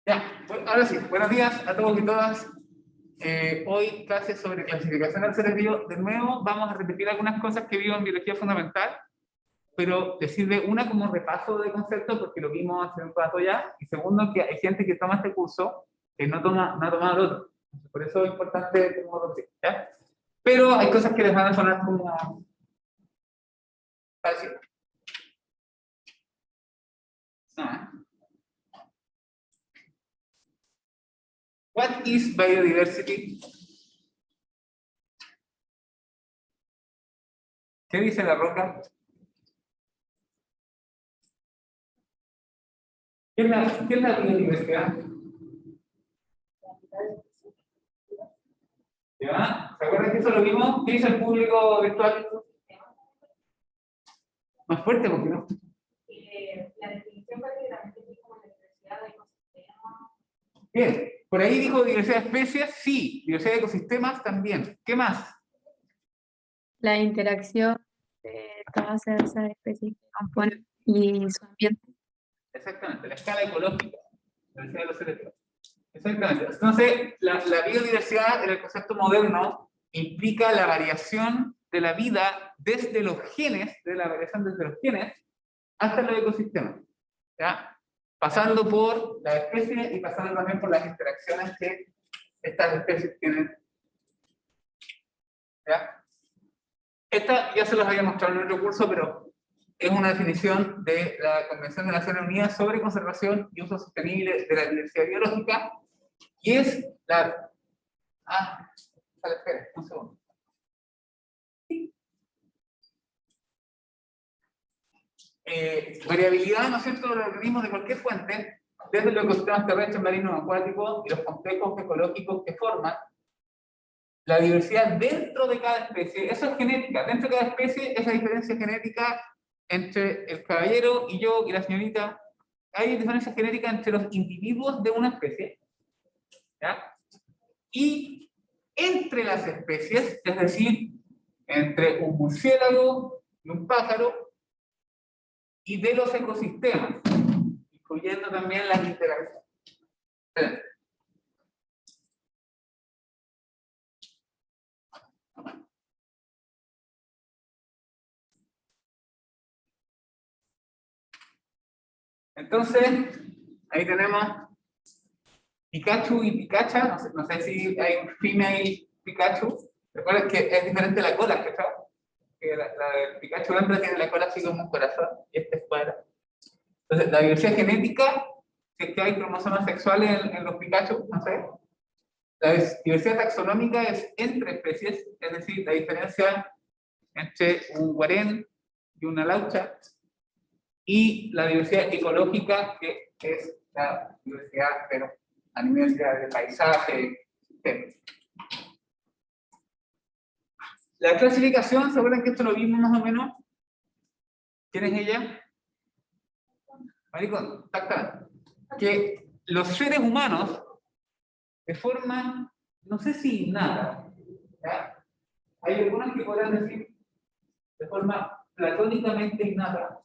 Ya, ahora sí, buenos días a todos y todas. Hoy clase sobre clasificación del seres vivos. De nuevo, vamos a repetir algunas cosas que vimos en biología fundamental, pero decirle una como repaso de conceptos, porque lo vimos hace un rato ya, y segundo, que hay gente que toma este curso que no ha tomado el otro. Por eso es importante como repetir, ¿ya? Pero hay cosas que les van a sonar como parecidas. No, ¿eh? What is biodiversity? ¿Qué dice la roca? ¿Qué es la biodiversidad? ¿Ya? ¿Se acuerdan que eso lo vimos? ¿Qué dice el público virtual? Más fuerte, porque no. La definición prácticamente es como la diversidad de ecosistemas. Bien, por ahí dijo diversidad de especies, sí, diversidad de ecosistemas también. ¿Qué más? La interacción de todas esas especies que componen y su ambiente. Exactamente, la escala ecológica, la diversidad de los seres vivos. Exactamente. Entonces, la biodiversidad en el concepto moderno implica la variación de la vida desde los genes, de la variación desde los genes hasta los ecosistemas. ¿Ya? Pasando por las especies y pasando también por las interacciones que estas especies tienen. ¿Ya? Esta ya se los había mostrado en otro curso, pero es una definición de la Convención de Naciones Unidas sobre conservación y uso sostenible de la diversidad biológica, y es la... espera, un segundo. Variabilidad, ¿no es cierto?, de los organismos de cualquier fuente, desde los ecosistemas terrestres, marinos, acuáticos y los complejos ecológicos que forman la diversidad dentro de cada especie. Eso es genética. Dentro de cada especie, esa diferencia genética entre el caballero y yo y la señorita, hay diferencias genéticas entre los individuos de una especie, ¿ya? Y entre las especies, es decir, entre un murciélago y un pájaro, y de los ecosistemas, incluyendo también las interacciones. Entonces, ahí tenemos Pikachu y Pikacha. No sé si hay un female Pikachu. Recuerden que es diferente la cola, ¿cachai? Que la del Pikachu hembra tiene la cola así como un corazón, y este es cuadra. Entonces, la diversidad genética, si es que hay cromosomas sexuales en los Pikachu, no sé. La diversidad taxonómica es entre especies, es decir, la diferencia entre un guarén y una laucha, y la diversidad ecológica, que es la diversidad, pero a nivel de paisaje, etc. La clasificación, ¿se acuerdan que esto lo vimos más o menos? ¿Quién es ella? Marico, exactamente. Que los seres humanos, de forma, no sé si innata, ¿ya? Hay algunas que podrán decir de forma platónicamente innata,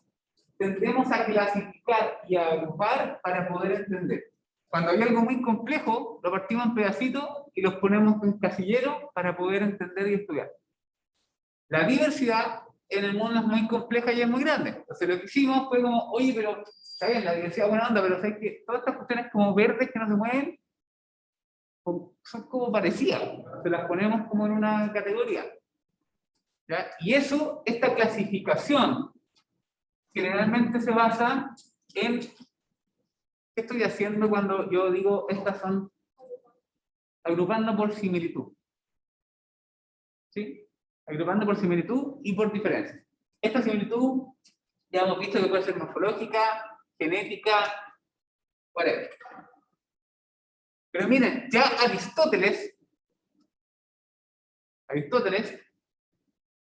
tendemos a clasificar y a agrupar para poder entender. Cuando hay algo muy complejo, lo partimos en pedacitos y los ponemos en casillero para poder entender y estudiar. La diversidad en el mundo es muy compleja y es muy grande. Entonces lo que hicimos fue como, oye, pero está bien, la diversidad es buena onda, pero ¿sabes qué? Todas estas cuestiones como verdes que no se mueven son como parecidas. Se las ponemos como en una categoría. ¿Ya? Y eso, esta clasificación, generalmente se basa en qué estoy haciendo cuando yo digo estas son agrupando por similitud. ¿Sí? Agrupando por similitud y por diferencia. Esta similitud ya hemos visto que puede ser morfológica, genética, whatever. Pero miren, ya Aristóteles,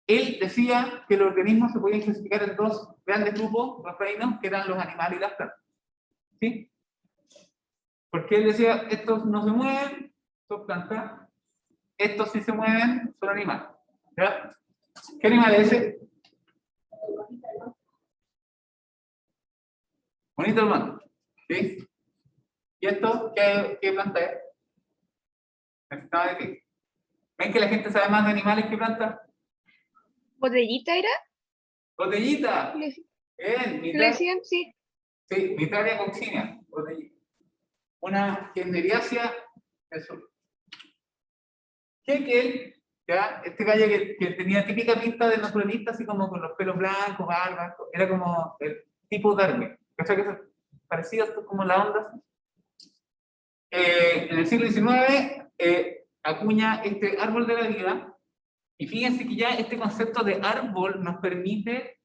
él decía que los organismos se podían clasificar en dos grandes grupos, dos reinos, que eran los animales y las plantas. ¿Sí? Porque él decía, estos no se mueven, son plantas, estos sí se mueven, son animales. ¿Ya? ¿Qué animal es ese? Bonito el mono. ¿Sí? ¿Y esto qué planta es? Necesitaba decir. ¿Ven que la gente sabe más de animales que plantas? ¿Botellita era? ¡Botellita! ¿Le, Bien, le decían? Sí. sí, Mitraria coccinea, botellita. Una Genderiacia del sur. Haeckel, ya, este gallo que tenía típica pinta de naturalista, así como con los pelos blancos, barbas, era como el tipo Darwin. ¿Cachai? Que es parecido como la onda. En el siglo XIX acuña este árbol de la vida, y fíjense que ya este concepto de árbol nos permite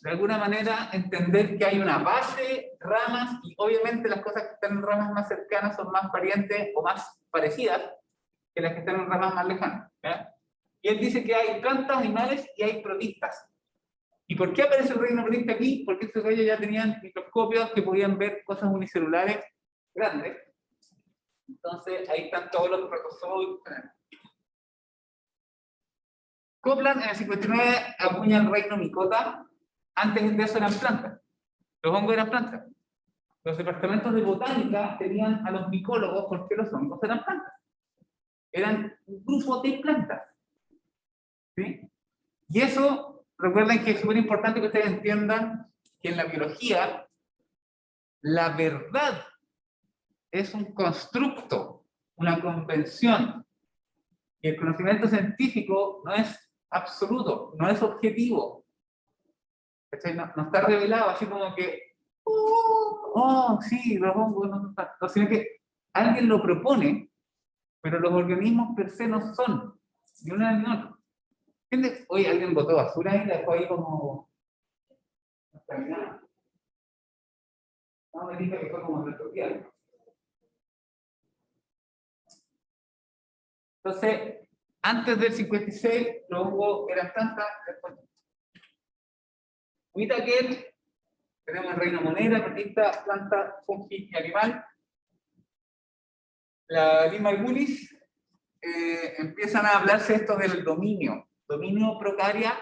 de alguna manera entender que hay una base, ramas, y obviamente las cosas que están en ramas más cercanas son más parientes o más parecidas que las que están en ramas más lejanas. ¿Ya? Y él dice que hay plantas, animales y hay protistas. ¿Y por qué aparece el reino protista aquí? Porque estos gallos ya tenían microscopios que podían ver cosas unicelulares grandes. Entonces ahí están todos los protozoos. Copland en el 59 acuña el reino micota. Antes de eso eran plantas. Los hongos eran plantas. Los departamentos de botánica tenían a los micólogos porque los hongos eran plantas. Eran un grupo de plantas. ¿Sí? Y eso, recuerden que es súper importante que ustedes entiendan que en la biología la verdad es un constructo, una convención. Y el conocimiento científico no es absoluto, no es objetivo. No está revelado así como que, oh, sí, los hongos no están, no, sino que alguien lo propone, pero los organismos per se no son, ni una ni otra. ¿Entiendes? Hoy alguien botó basura y la dejó ahí como contaminada. No me diga que fue como retrovial. Entonces, antes del 56, los hongos eran plantas. Whittaker, tenemos el reino monera, protista, planta, fungi y animal. La Lima y Willis empiezan a hablarse esto del dominio. Dominio Procaria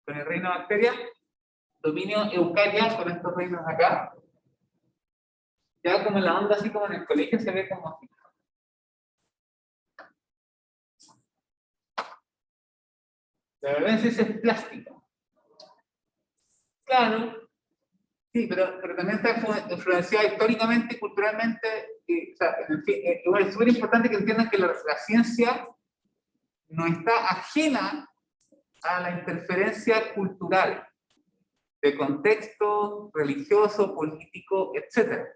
con el reino bacteria, dominio Eucaria con estos reinos acá. Ya como en la onda, así como en el colegio, se ve como así. La verdad es plástica. Claro, sí, pero también está influenciada históricamente, culturalmente, y, o sea, en fin, igual es súper importante que entiendan que la ciencia no está ajena a la interferencia cultural, de contexto religioso, político, etc.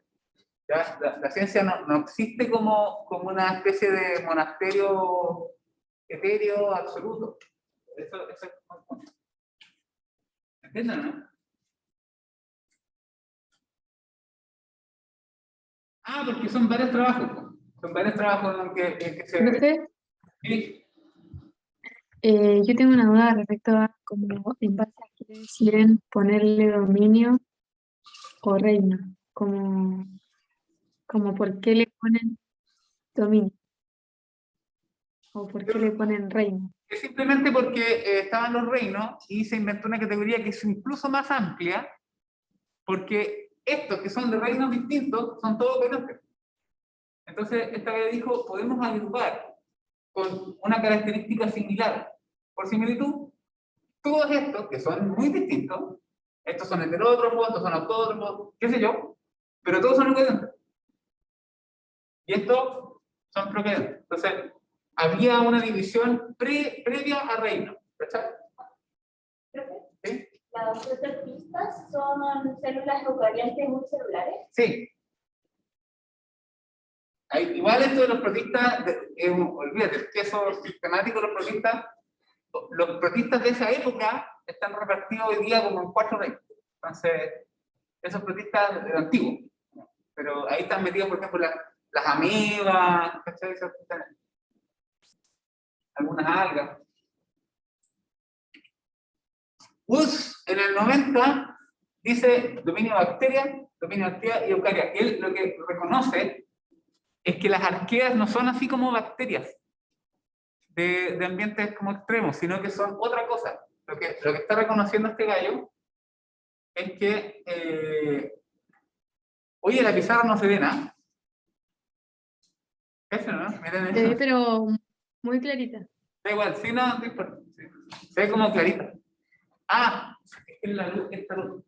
¿Ya? La ciencia no existe como una especie de monasterio etéreo absoluto. Eso es. ¿Entienden, no? Ah, porque son varios trabajos. Son varios trabajos en los que se... Profe, ¿Sí? yo tengo una duda respecto a cómo en base a qué deciden ponerle dominio o reino, como por qué le ponen dominio o por qué le ponen reino. Es simplemente porque estaban los reinos y se inventó una categoría que es incluso más amplia, porque estos que son de reinos distintos son todos coherentes. Entonces, esta vez dijo, podemos agrupar con una característica similar. Por similitud, todos estos que son muy distintos, estos son heterótrofos, estos son autótrofos, qué sé yo, pero todos son eucariontes. Y estos son procariontes. Entonces, había una división previa a reino. ¿Cachai? ¿Sí? ¿Las protistas son células eucariontes unicelulares? Sí. Igual esto de los protistas, olvídate, el queso sistemático de los protistas de esa época están repartidos hoy día como en 4 reinos. Entonces, esos protistas antiguos. Pero ahí están metidos, por ejemplo, las amebas, ¿cachai? Algunas algas. Woods, en el 90, dice dominio bacteria y eucaria. Él lo que reconoce es que las arqueas no son así como bacterias de ambientes como extremos, sino que son otra cosa. Lo que está reconociendo este gallo es que, oye, la pizarra no se ve nada. Eso, ¿no? Miren Se ve, eso. pero muy clarita. Da igual, sí, no, no importa. Sí. Se ve como clarita. Ah, es la luz, esta luz.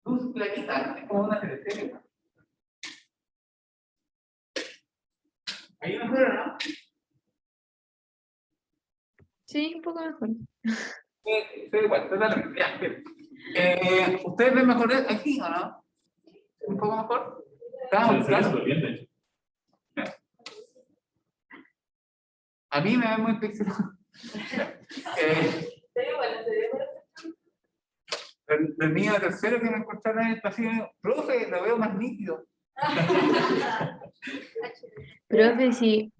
Luz clarita, es como una teleserie. Ahí mejor, ¿no? Sí, un poco mejor. Se ve igual, totalmente. Ya, bien. ¿Ustedes ven mejor aquí o no? ¿Un poco mejor? Estamos Se ve súper bien, de hecho. A mí me ve muy pixelado. Pero bueno, se ve El niño de tercero que me encontraron en el pasillo, profe, lo veo más nítido. Profe, si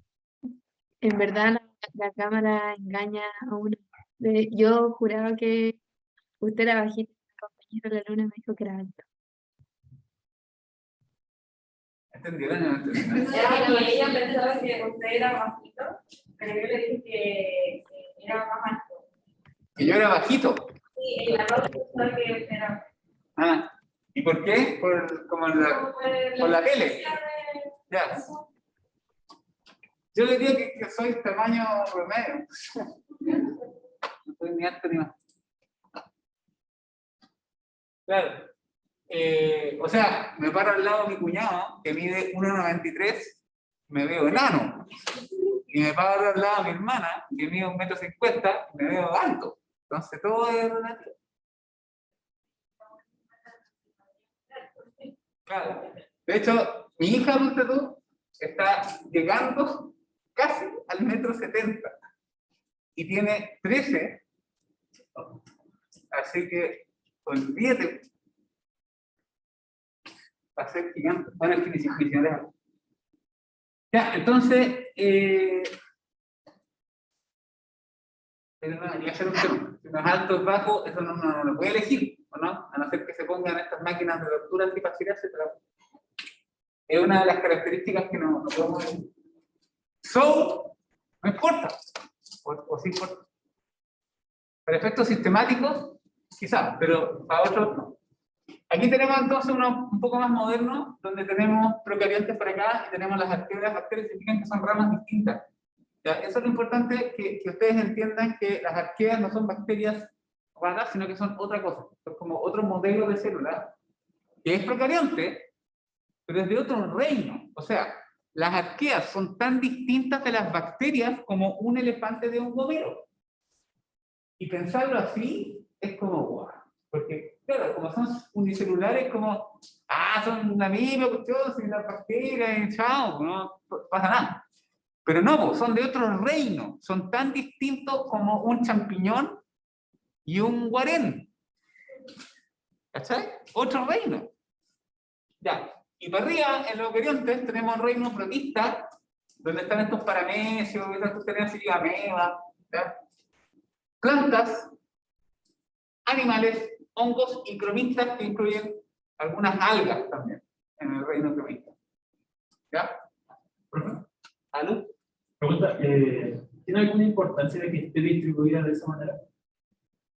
en verdad la cámara engaña a uno. Yo juraba que usted era bajito, mi compañero de la luna me dijo que era alto. ¿Entendieron? ¿No entendieron? Era que ella pensaba que usted era bajito, pero yo le dije que era más alto. Que yo era bajito. Sí, y la Rosa pensaba que usted era. Ah, ¿y por qué? Como por la tele. Ya. Yo le digo que soy tamaño promedio. No soy ni alto ni más. Claro. O sea, me paro al lado de mi cuñado, que mide 1,93, me veo enano. Y me paro al lado de mi hermana, que mide 1,50 m, me veo alto. Entonces todo es relativo. Claro. De hecho, mi hija, ponte tú, está llegando casi al 1,70 m. Y tiene 13. Así que, olvídate. Va a ser gigante. Bueno, es que ni siquiera. Ya, entonces, pero no, hay que hacer un tema. Si no es alto o bajo, eso no lo puede elegir, ¿o no? A no ser que se pongan estas máquinas de lectura antipacidad, etc. Es una de las características que no podemos elegir. So, no importa. O sí importa. Para efectos sistemáticos, quizás, pero para otros no. Aquí tenemos entonces uno un poco más moderno, donde tenemos procariontes por acá y tenemos las arqueas. Las arqueas significan que son ramas distintas. ¿Ya? Eso es lo importante, que ustedes entiendan que las arqueas no son bacterias raras, sino que son otra cosa. Es como otro modelo de célula, que es procarionte, pero es de otro reino. O sea, las arqueas son tan distintas de las bacterias como un elefante de un gomero. Y pensarlo así es como guau. Porque, claro, como son unicelulares, como, son una misma cuestión, sin las bacterias, y chao, no pasa nada. Pero no, son de otro reino, son tan distintos como un champiñón y un guarén. ¿Cachai? Otro reino. Ya, y para arriba, en los eucariontes, tenemos el reino protista, donde están estos paramecios, estas cuestiones así, amebas, ¿ya? Plantas, animales, hongos y cromistas, que incluyen algunas algas también en el reino cromista. ¿Ya? ¿Aló? Pregunta, ¿tiene alguna importancia de que esté distribuida de esa manera?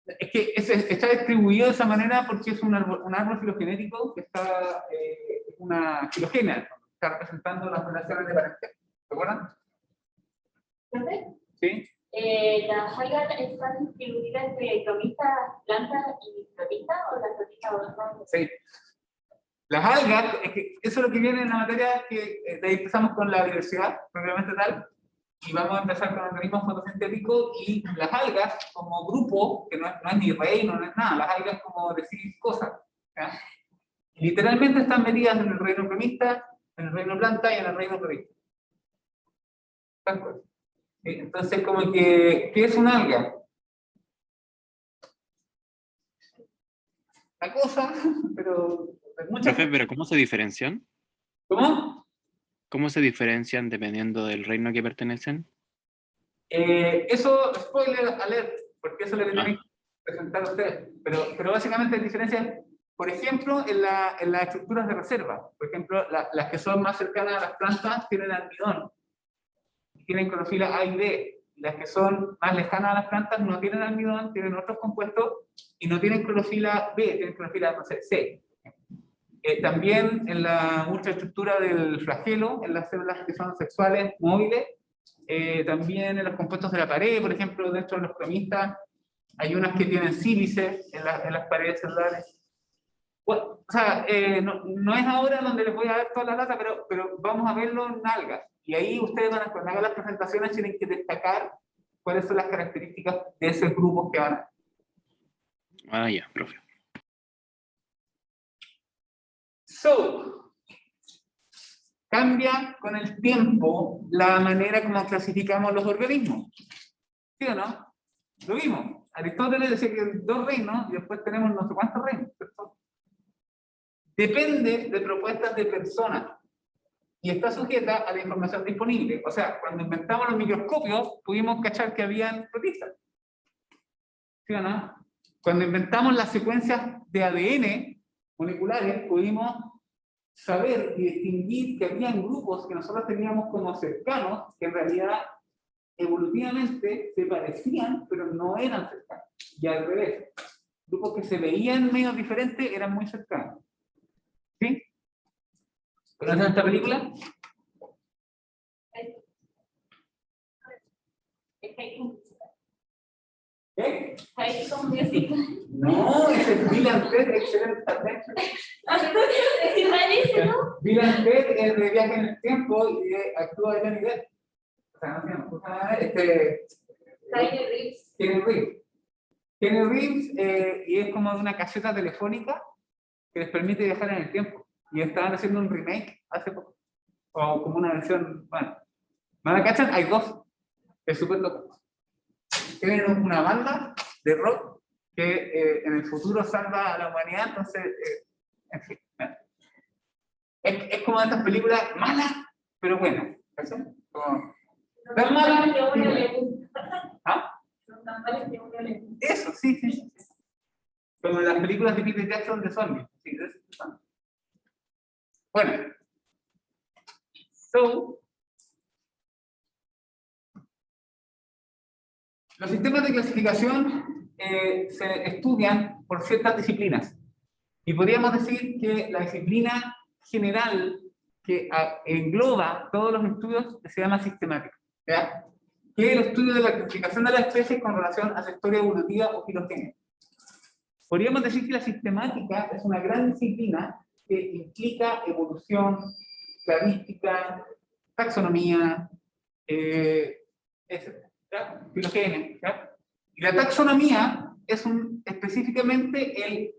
Es que está distribuido de esa manera porque es un árbol filogenético que está, es una filogenia, está representando las relaciones de parentesco. ¿Se acuerdan? ¿Profe? Sí. ¿Las algas están distribuidas entre cromistas, plantas y protistas o las protistas o no? Sí. Las algas, es que eso es lo que viene en la materia, que de ahí empezamos con la diversidad, propiamente tal, y vamos a empezar con organismos fotosintéticos y las algas como grupo, que no es ni reino, no es nada, las algas como decir cosas. ¿Ya? Literalmente están metidas en el reino cromista, en el reino planta y en el reino protista. Entonces, como que, ¿qué es un alga? La cosa, pero muchas. Profe, pero ¿cómo se diferencian? ¿Cómo? ¿Cómo se diferencian dependiendo del reino a que pertenecen? Eso, spoiler alert, porque eso es lo que tienen que presentar ustedes. Pero básicamente hay diferencias, por ejemplo, en las estructuras de reserva. Por ejemplo, las que son más cercanas a las plantas tienen almidón, tienen clorofila A y B. Las que son más lejanas a las plantas no tienen almidón, tienen otros compuestos y no tienen clorofila B, tienen clorofila, no sé, C. También en la ultraestructura del flagelo, en las células que son sexuales móviles, también en los compuestos de la pared, por ejemplo, dentro de los cromistas, hay unas que tienen sílices en las paredes celulares. Bueno, o sea, no es ahora donde les voy a dar toda la data, pero vamos a verlo en algas. Y ahí ustedes van a, cuando hagan las presentaciones, tienen que destacar cuáles son las características de esos grupos que van a. Ah, ya, profe. So, cambia con el tiempo la manera como clasificamos los organismos. ¿Sí o no? Lo vimos. Aristóteles decía que hay 2 reinos y después tenemos no sé cuántos reinos, ¿cierto? Depende de propuestas de personas y está sujeta a la información disponible. O sea, cuando inventamos los microscopios, pudimos cachar que habían protistas. ¿Sí o no? Cuando inventamos las secuencias de ADN moleculares, pudimos saber y distinguir que habían grupos que nosotros teníamos como cercanos, que en realidad evolutivamente se parecían, pero no eran cercanos. Y al revés, grupos que se veían medio diferentes eran muy cercanos. ¿Sí? ¿Conocen esta película? ¿Qué? High School Musical. No, ese es Bill and Ted, Excellent Adventure. ¿Sí parece, no? Bill and Ted es de viaje en el tiempo y actúa de Johnny Depp. O sea, no sé, Kenny Reeves. Kenny Reeves. Kenny Reeves, y es como de una caseta telefónica que les permite viajar en el tiempo. Y estaban haciendo un remake hace poco. O como una versión, bueno. ¿No la cachan? Hay 2. Es súper loco. Tienen una banda de rock que en el futuro salva a la humanidad, entonces, en fin. Es como de estas películas malas, pero buenas. ¿Cachai? Como, tan malas que uno y le buenas. gusta. ¿Ah? Son tan malas que uno le gusta. Eso, sí, sí, sí. Como las películas de Peter Jackson de zombies. Sí, de eso son. Bueno. So, los sistemas de clasificación se estudian por ciertas disciplinas. Y podríamos decir que la disciplina general que engloba todos los estudios se llama sistemática. ¿Ya? Que es el estudio de la clasificación de las especies con relación a su historia evolutiva o filogenia. Podríamos decir que la sistemática es una gran disciplina que implica evolución, cladística, taxonomía, etc. ¿Ya? Filogenia. ¿Ya? Y la taxonomía es específicamente el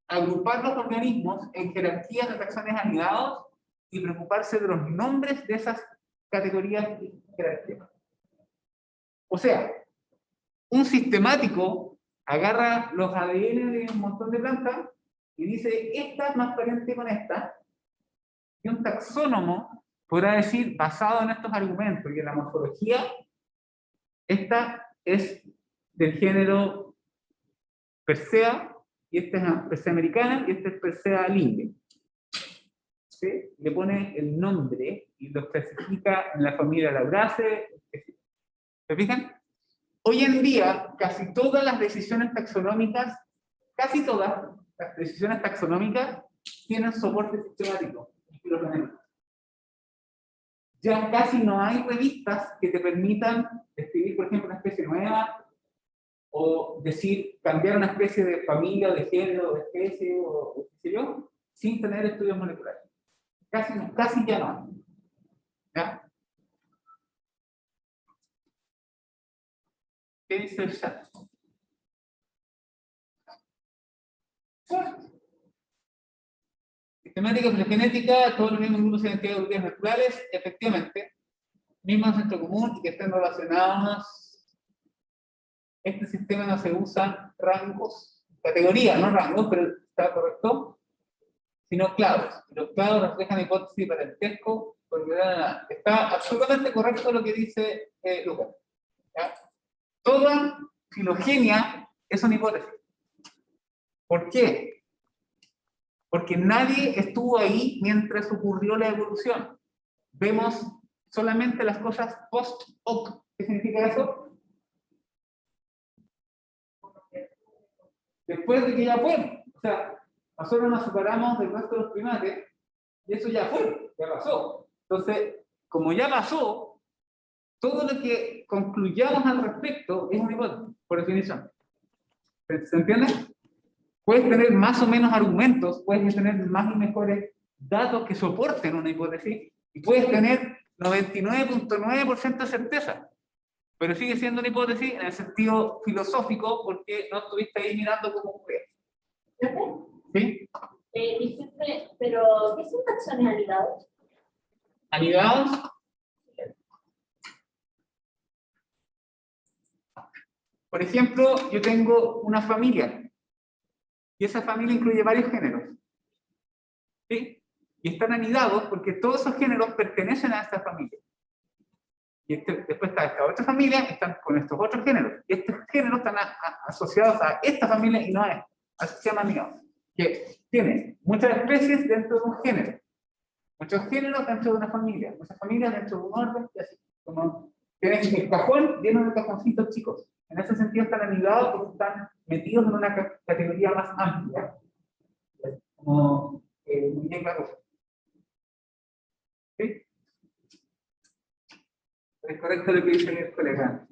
agrupar los organismos en jerarquías de taxones anidados y preocuparse de los nombres de esas categorías y jerarquías. O sea, un sistemático agarra los ADN de un montón de plantas y dice, esta es más pariente con esta, y un taxónomo podrá decir, basado en estos argumentos y en la morfología, esta es del género Persea, y esta es Persea americana, y esta es Persea linde. ¿Sí? Le pone el nombre y los clasifica en la familia Lauraceae. ¿Se fijan? Hoy en día, casi todas las decisiones taxonómicas, casi todas las decisiones taxonómicas tienen soporte sistemático. Ya casi no hay revistas que te permitan describir, por ejemplo, una especie nueva, o decir, cambiar una especie de familia, de género, de especie, o qué sé yo, sin tener estudios moleculares. Casi ya no. ¿Ya? ¿Qué dice el chat? Sistemática, filogenética, todos los mismos grupos de identidades evolutivas naturales, efectivamente, mismo centro común y que estén relacionados. Este sistema no se usa rangos, categorías, no rangos, pero está correcto, sino clados. Los clados reflejan hipótesis de parentesco, está absolutamente correcto lo que dice Lucas. ¿Ya? Toda filogenia es una hipótesis. ¿Por qué? Porque nadie estuvo ahí mientras ocurrió la evolución. Vemos solamente las cosas post hoc. ¿Qué significa eso? Después de que ya fue. O sea, nosotros nos separamos del resto de los primates y eso ya fue, ya pasó. Entonces, como ya pasó, todo lo que concluyamos al respecto es una hipótesis, por definición. ¿Se entiende? Puedes tener más o menos argumentos, puedes tener más y mejores datos que soporten una hipótesis y puedes tener 99.9% de certeza, pero sigue siendo una hipótesis en el sentido filosófico porque no estuviste ahí mirando cómo ocurre. ¿Sí? Dijiste, pero ¿qué son taxones anidados? Anidados. Por ejemplo, yo tengo una familia y esa familia incluye varios géneros. ¿Sí? Y están anidados porque todos esos géneros pertenecen a esta familia. Y después está esta otra familia, están con estos otros géneros. Y estos géneros están asociados a esta familia y no a esta. Así se llama anidados. Que tiene muchas especies dentro de un género. Muchos géneros dentro de una familia. Muchas familias dentro de un orden. Y así. Como tienes el cajón lleno de cajoncitos chicos. En ese sentido están anidados porque están metidos en una categoría más amplia. Como muñeca rusa. ¿Sí? Es correcto lo que dice el colega.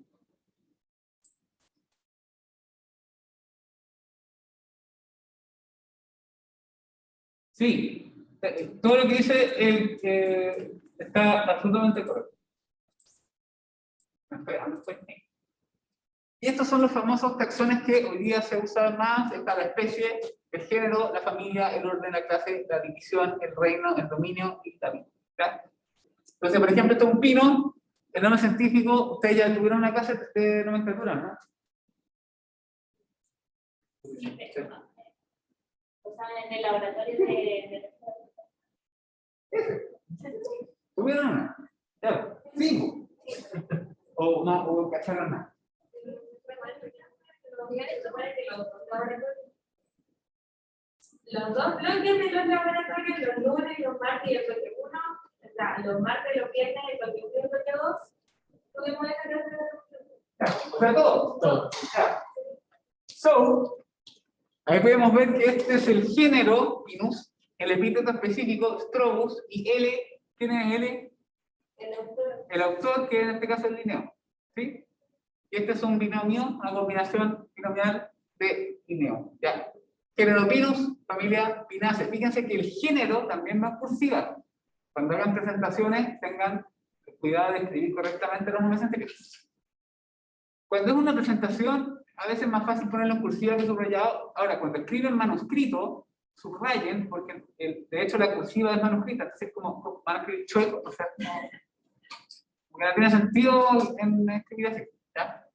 Sí, todo lo que dice está absolutamente correcto. Y estos son los famosos taxones que hoy día se usan más. Está la especie, el género, la familia, el orden, la clase, la división, el reino, el dominio y la vida. ¿Ya? Entonces, por ejemplo, esto es un pino. El nombre científico, ustedes ya tuvieron una clase de nomenclatura, ¿no? Sí, pero, o sea, en el laboratorio de... ¿Tuvieron una? Ya, 5. O no, o cacharon nada. Los dos bloques de los laboratorios, los lunes, los martes y el bloque 1, o sea, los martes, los viernes, el bloque 1 y el bloque 2, tuvimos esa clase de... O sea, todo. Ya. So, ahí podemos ver que este es el género Pinus, el epíteto específico Strobus, y L, ¿quién es L? El autor, que en este caso es Linneo. ¿Sí? Y este es un binomio, una combinación binomial de Linneo. ¿Ya? Género Pinus, familia Pinaceae. Fíjense que el género también va cursiva. Cuando hagan presentaciones, tengan cuidado de escribir correctamente los nombres científicos. Cuando es una presentación, a veces es más fácil ponerlo en cursiva que subrayado. Ahora, cuando escriben manuscrito, subrayen, porque de hecho la cursiva es manuscrita, entonces es como manuscrito chueco, o sea, porque no tiene sentido en escribir así. ¿Ya?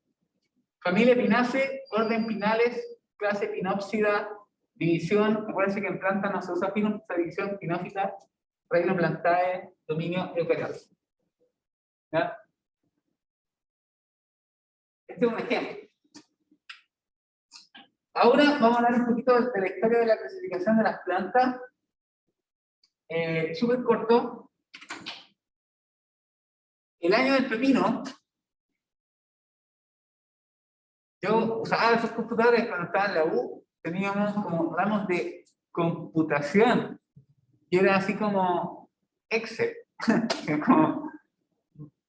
Familia Pinaceae, orden Pinales, clase Pinopsida, división, acuérdense que en planta no se usa Pinus, esa división Pinófita, reino Plantae, dominio eucariote. ¿Ya? Este es un ejemplo. Ahora vamos a hablar un poquito de la historia de la clasificación de las plantas. Súper corto. El año del pepino, yo usaba esos computadores cuando estaba en la U, teníamos como ramos de computación, y era así como Excel, como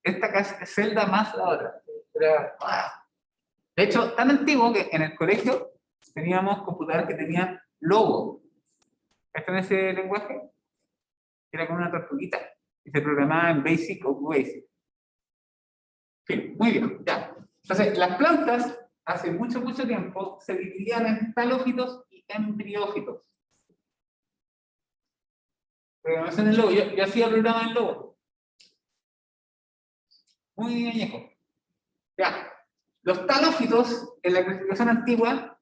esta celda más la otra. Era, ¡wow! De hecho, tan antiguo que en el colegio teníamos computadores que tenían logo. ¿Está en ese lenguaje? Era con una tortuguita y se programaba en Basic o Basic. Sí, muy bien, ya. Entonces, las plantas hace mucho tiempo se dividían en talófitos y embriófitos. Programación en logo, yo hacía programa en logo. Muy añejo. Ya. Los talófitos, en la clasificación antigua,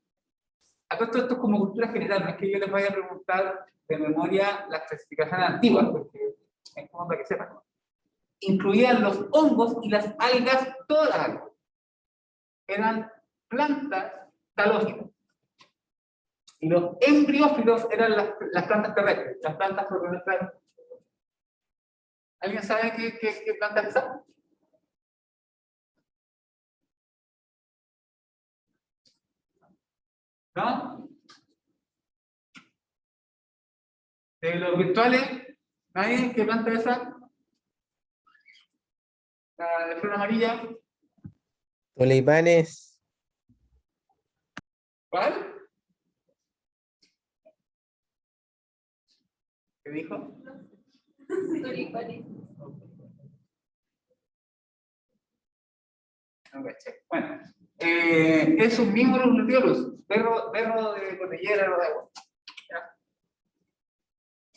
a todo esto es como cultura general, no es que yo les vaya a preguntar de memoria las clasificaciones antiguas, porque es como para que sepan. Incluían los hongos y las algas, todas las algas. Eran plantas talófitas. Y los embriófilos eran las plantas terrestres, las plantas propiamente. ¿Alguien sabe qué plantas son? ¿No? De los virtuales, ¿nadie? ¿Qué planta es esa? La de flor amarilla. Tulipanes. ¿Cuál? ¿Qué dijo? Tulipanes. No caché. Bueno, es un mismo glutiolos, berro de cordillera o de agua. ¿Ya?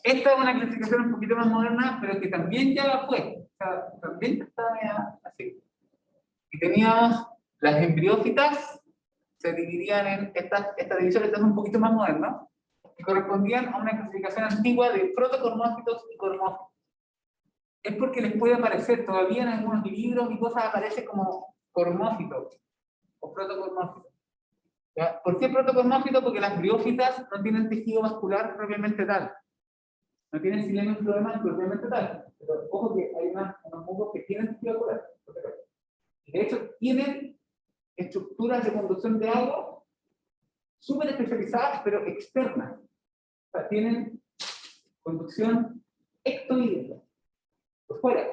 Esta es una clasificación un poquito más moderna, pero que también ya fue. O sea, también está así. Y teníamos las embriófitas, se dividían en estas divisiones, estas son un poquito más modernas, que correspondían a una clasificación antigua de protocormófitos y cormófitos. Es porque les puede aparecer, todavía en algunos libros y cosas aparece como cormófito o protocormófito. ¿Ya? ¿Por qué protocormófito? Porque las briófitas no tienen tejido vascular propiamente tal. No tienen xilema y floema propiamente tal. Pero ojo que hay unos musgos que tienen tejido vascular. Y de hecho tienen estructuras de conducción de agua súper especializadas, pero externas. O sea, tienen conducción ectoidea, por fuera.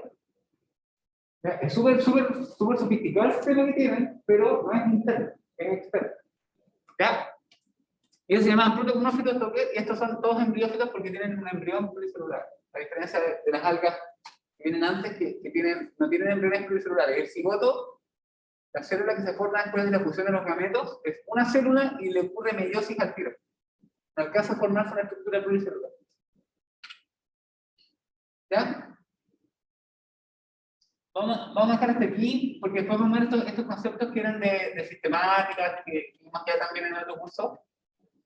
Es súper sofisticado el sistema que tienen, pero no es interno, es externo. ¿Ya? Ellos se llaman protoconófitos y estos son todos embriófitos porque tienen un embrión pluricelular. A diferencia de las algas que vienen antes, que no tienen embriones pluricelulares. El cigoto, la célula que se forma después de la fusión de los gametos, es una célula y le ocurre meiosis al tiro. No alcanza a formarse una estructura pluricelular. ¿Ya? Vamos a dejar hasta aquí, porque después vamos a ver estos conceptos que eran de sistemática, que vimos ya también en otro curso,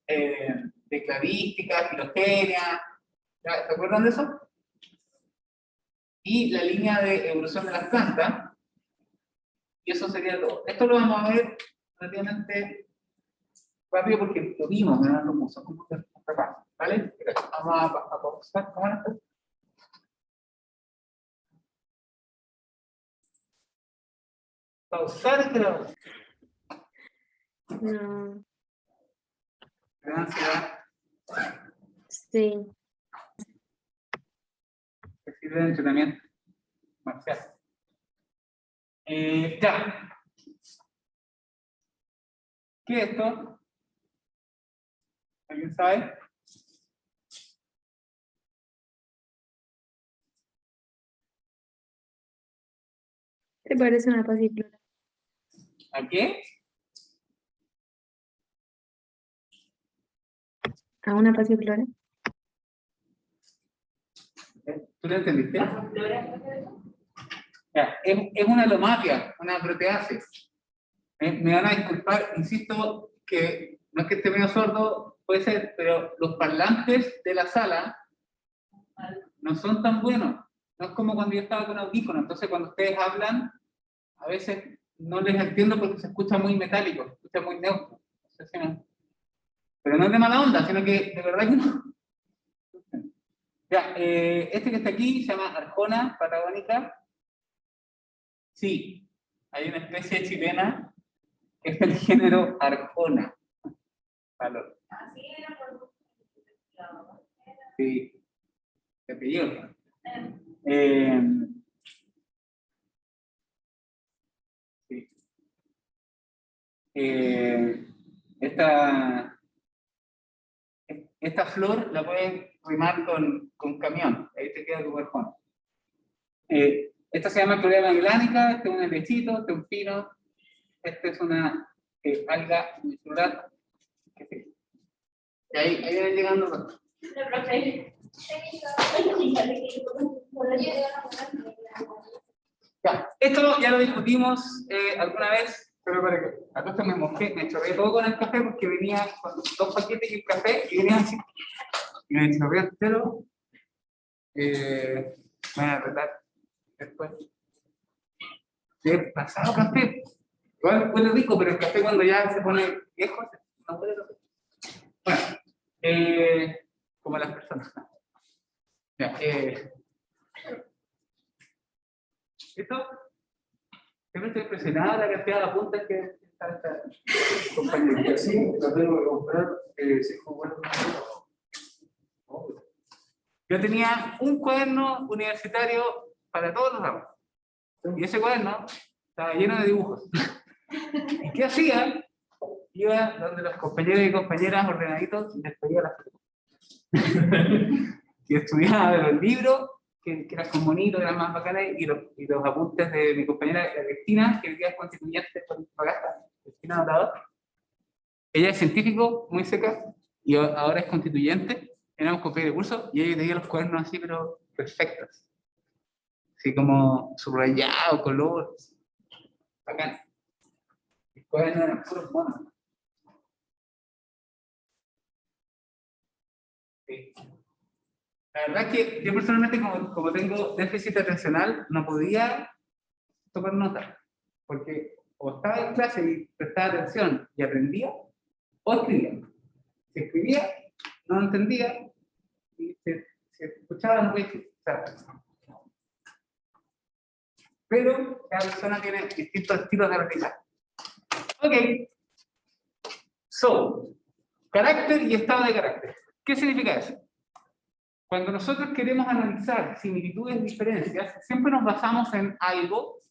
de cladística, filogenia, ¿ya? ¿Se acuerdan de eso? Y la línea de evolución de las plantas, y eso sería todo. Esto lo vamos a ver relativamente rápido porque lo vimos en otro curso, como que capaz, ¿vale? Vamos a pausar, ¿cómo era esto? Pausar este lado. No, Ansiedad, sí. que sirve de entrenamiento marcial. Ya. ¿Qué es esto? ¿Alguien sabe? ¿Te parece una pasiflora? ¿A qué? ¿A una pasiflora? ¿Tú lo entendiste? ¿Las flores? Ya, es una alomatia, una proteasis. Me van a disculpar, insisto que no es que esté medio sordo, puede ser, pero los parlantes de la sala no son tan buenos. No es como cuando yo estaba con audífonos, entonces cuando ustedes hablan, a veces no les entiendo porque se escucha muy metálico, se escucha muy neutro. No sé si no. Pero no es de mala onda, sino que de verdad que no. Ya, este que está aquí se llama Arjona patagónica. Sí, hay una especie chilena que es el género Arjona. Valor. Así era por... Sí, te pidió. Sí. Esta flor la pueden rimar con camión, ahí te queda tu Arjona. Esta se llama Clorea maglánica, este es un helechito, este es un pino, este es una alga unicelular. Y ahí van llegando los... Ya, esto ya lo discutimos alguna vez, pero para que a todo esto me mojé, me chorré todo con el café porque venía con 2 paquetes y un café y venía así. Y me chorré entero. Me van a retar después. ¿Qué pasado café? Igual huele rico, pero el café cuando ya se pone viejo, no huele rico. Bueno, como las personas. Ya, ¿esto? Siempre estoy impresionada la cantidad de apuntes que está esta compañía. Sí, lo tengo que comprar, si es bueno. Yo tenía un cuaderno universitario para todos los ramos. Y ese cuaderno estaba lleno de dibujos. ¿Y qué hacía? Iba donde los compañeros y compañeras ordenaditos y les pedía las y estudiaba de los libros, que eran con bonitos, eran más bacanas, y los apuntes de mi compañera Cristina, que hoy día es constituyente por Antofagasta, Cristina Notador. Ella es científico, muy seca, y ahora es constituyente. Éramos compañeros de curso, y ella tenía los cuadernos así, pero perfectos. Así como subrayado, color. Bacán. Los cuadernos eran puros monos. Sí. La verdad es que yo personalmente, como tengo déficit atencional, no podía tomar nota, porque o estaba en clase y prestaba atención y aprendía, o escribía. Si escribía, no entendía, y si escuchaba, no podía escuchar. Pero cada persona tiene distintos estilos de aprendizaje. Ok. So, carácter y estado de carácter. ¿Qué significa eso? Cuando nosotros queremos analizar similitudes y diferencias, siempre nos basamos en algo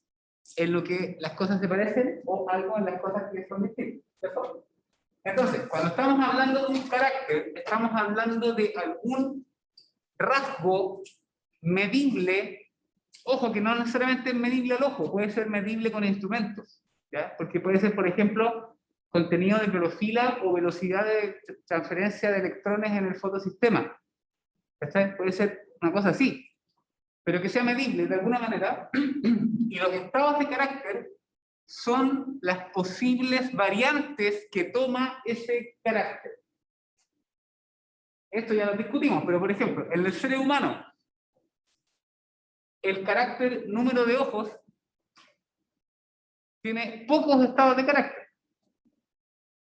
en lo que las cosas se parecen o algo en las cosas que son distintas. ¿Cierto? Entonces, cuando estamos hablando de un carácter, estamos hablando de algún rasgo medible, ojo, que no necesariamente es medible al ojo, puede ser medible con instrumentos, ¿ya? Porque puede ser, por ejemplo, contenido de clorofila o velocidad de transferencia de electrones en el fotosistema. ¿Cachai? Puede ser una cosa así, pero que sea medible de alguna manera. Y los estados de carácter son las posibles variantes que toma ese carácter. Esto ya lo discutimos, pero por ejemplo, en el ser humano, el carácter número de ojos tiene pocos estados de carácter,